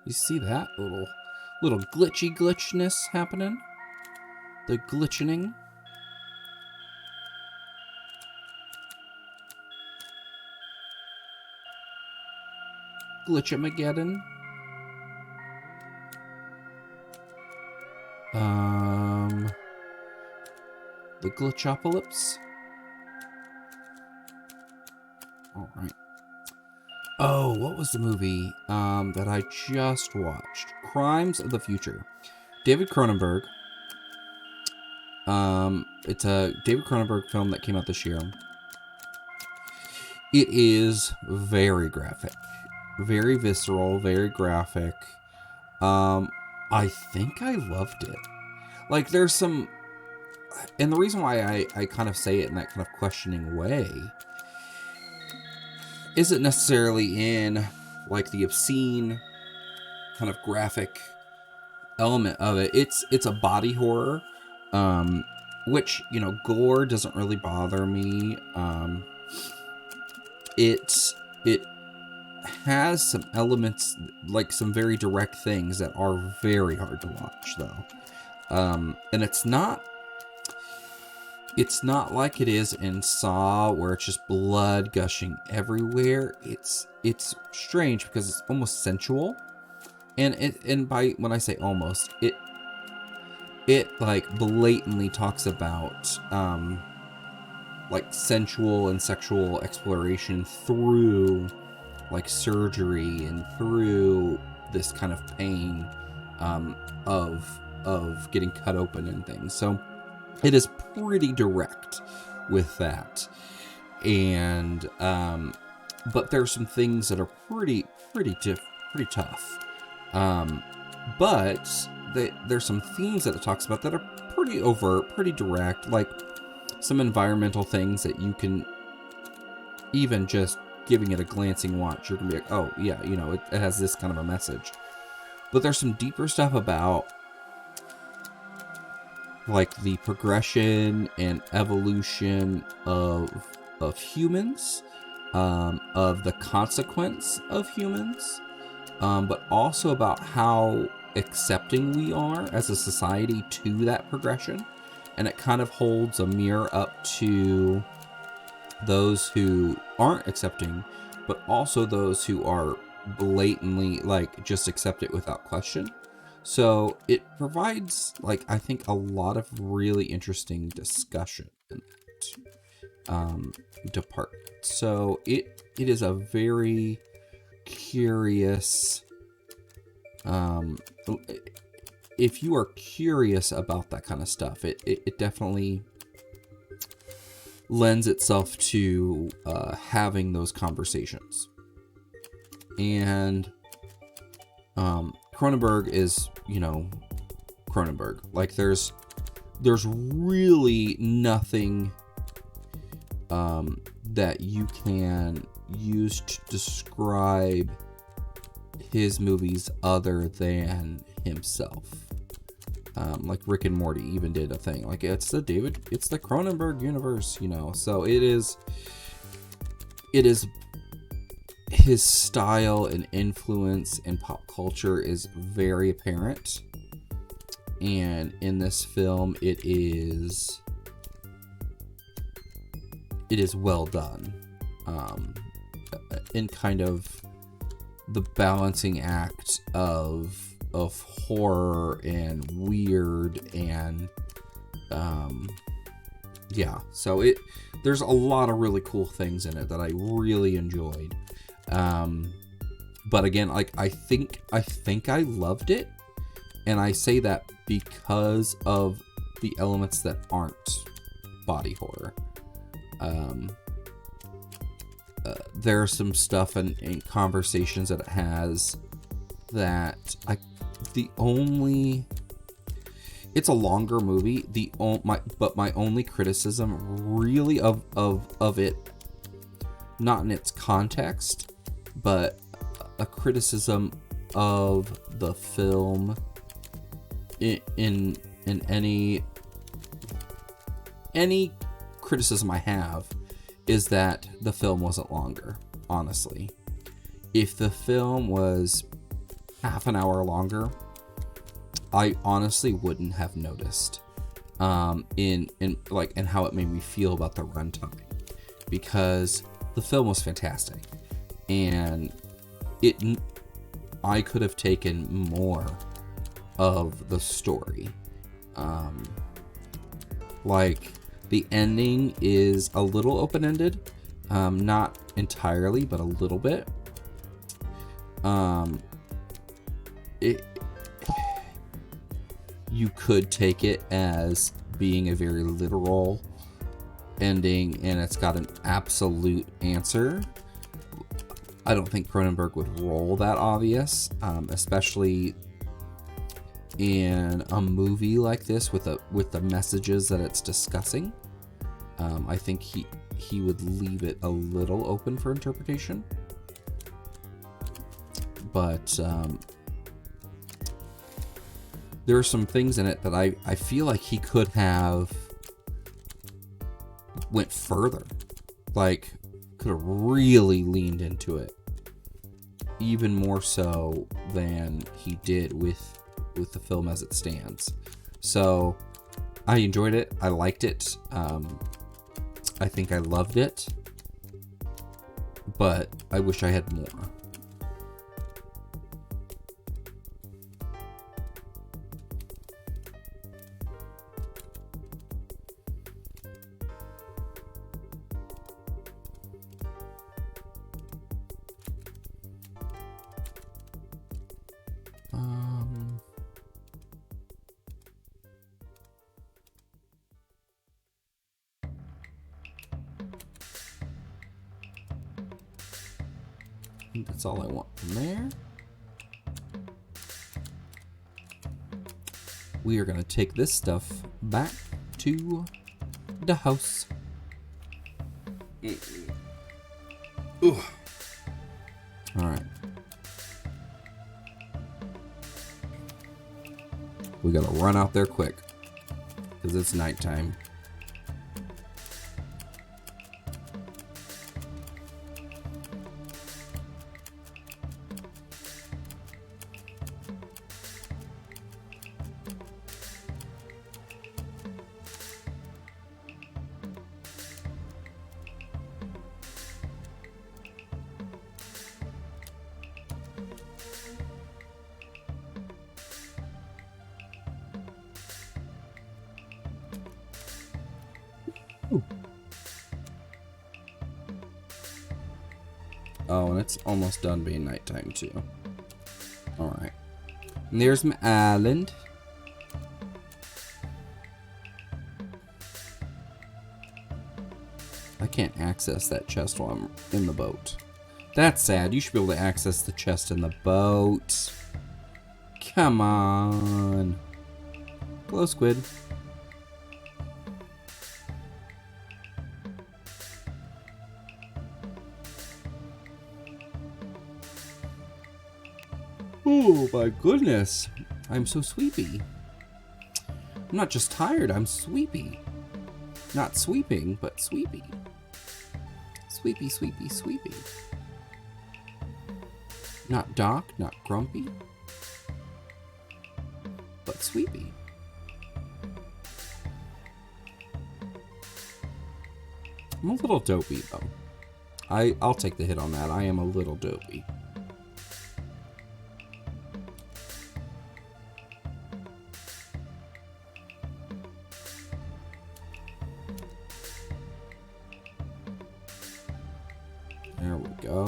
You see that little Little glitchness happening. The glitching. Glitchamageddon. The Glitchopolis. All right. Oh, what was the movie that I just watched? Crimes of the Future. David Cronenberg. It's a David Cronenberg film that came out this year. It is very graphic, very visceral, very graphic. I think I loved it. Like, there's some, and the reason why I kind of say it in that kind of questioning way isn't necessarily in like the obscene kind of graphic element of it. It's a body horror, which, you know, gore doesn't really bother me. It has some elements, like some very direct things that are very hard to watch, though. And it's not like it is in Saw, where it's just blood gushing everywhere. It's strange because it's almost sensual, and by when I say almost, it like blatantly talks about like sensual and sexual exploration through like surgery and through this kind of pain of getting cut open and things. So it is pretty direct with that, and but there's some things that are pretty tough. But there's some themes that it talks about that are pretty overt, pretty direct, like some environmental things that you can, even just giving it a glancing watch, you're gonna be like, oh yeah, you know, it has this kind of a message. But there's some deeper stuff about like the progression and evolution of humans, of the consequence of humans, but also about how accepting we are as a society to that progression. And it kind of holds a mirror up to those who aren't accepting, but also those who are blatantly like just accept it without question. So it provides, like, I think a lot of really interesting discussion in that department. So it is a very curious, if you are curious about that kind of stuff, it definitely lends itself to having those conversations. And Cronenberg is, you know, Cronenberg. Like, there's really nothing that you can use to describe his movies other than himself. Like Rick and Morty even did a thing. Like, it's the Cronenberg universe, you know. So it is his style and influence in pop culture is very apparent. And in this film, it is well done. In kind of the balancing act of horror and weird and yeah, so there's a lot of really cool things in it that I really enjoyed. But again, like, I think I loved it, and I say that because of the elements that aren't body horror. There's some stuff in conversations that it has that it's a longer movie. But my only criticism really of it, not in its context, but a criticism of the film in any criticism I have, is that the film wasn't longer. Honestly, if the film was half an hour longer, I honestly wouldn't have noticed in how it made me feel about the runtime, because the film was fantastic, and I could have taken more of the story. Like, the ending is a little open-ended, not entirely, but a little bit. You could take it as being a very literal ending, and it's got an absolute answer. I don't think Cronenberg would roll that obvious, especially in a movie like this with the messages that it's discussing. I think he would leave it a little open for interpretation. But there are some things in it that I feel like he could have went further. Like, could have really leaned into it. Even more so than he did with the film as it stands. So I enjoyed it. I liked it. I think I loved it. But I wish I had more. That's all I want from there. We are going to take this stuff back to the house. Ooh. All right. We got to run out there quick because it's nighttime. Oh, and it's almost done being nighttime too. Alright. And there's my island. I can't access that chest while I'm in the boat. That's sad. You should be able to access the chest in the boat. Come on. Hello, squid. Oh my goodness. I'm so sweepy. I'm not just tired, I'm sweepy. Not sweeping, but sweepy. Sweepy, sweepy, sweepy. Not Doc, not grumpy, but sweepy. I'm a little dopey though. I'll take the hit on that. I am a little dopey. There we go.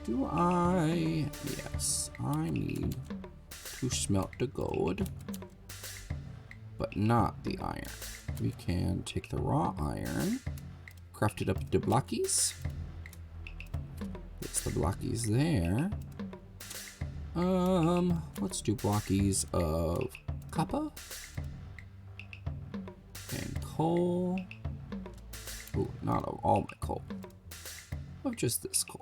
Do I? Yes, I need to smelt the gold, but not the iron. We can take the raw iron, craft it up into blockies. It's the blockies there. Let's do blockies of copper and coal. Ooh, not of all my coal, of just this coal.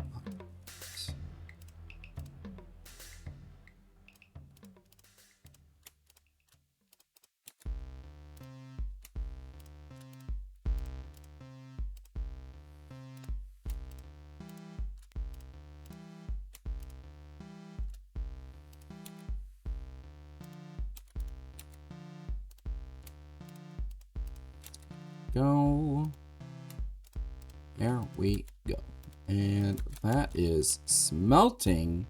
Go. There we go. And that is smelting.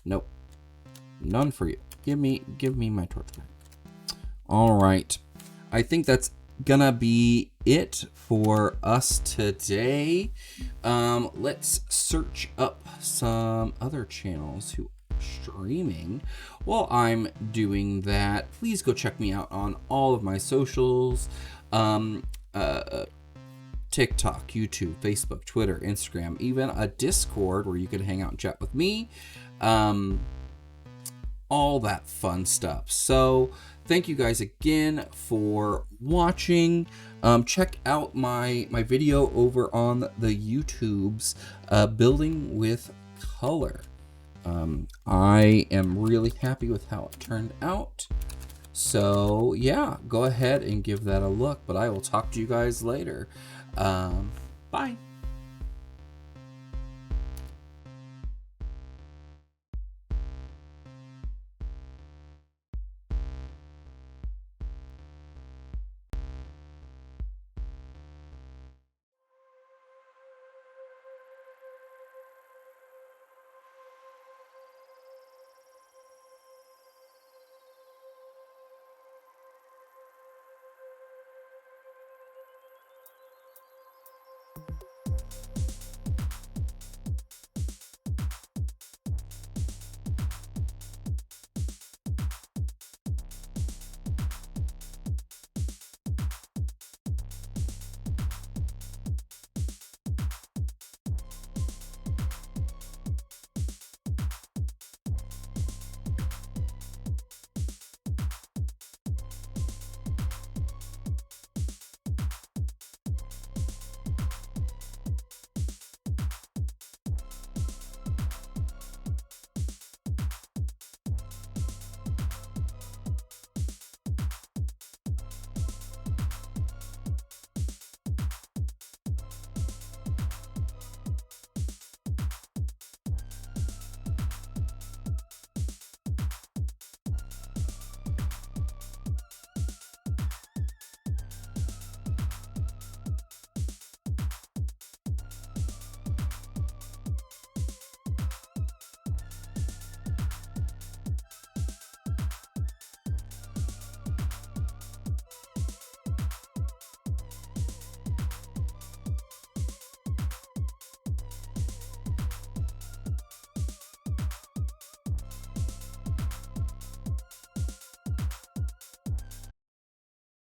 Nope. None for you. Give me my torch back. All right. I think that's gonna be it for us today. Let's search up some other channels who are streaming. While I'm doing that, please go check me out on all of my socials. TikTok, YouTube, Facebook, Twitter, Instagram, even a Discord where you can hang out and chat with me. All that fun stuff. So thank you guys again for watching. Check out my video over on the YouTube's Building with Color. I am really happy with how it turned out. So yeah, go ahead and give that a look, but I will talk to you guys later. Bye.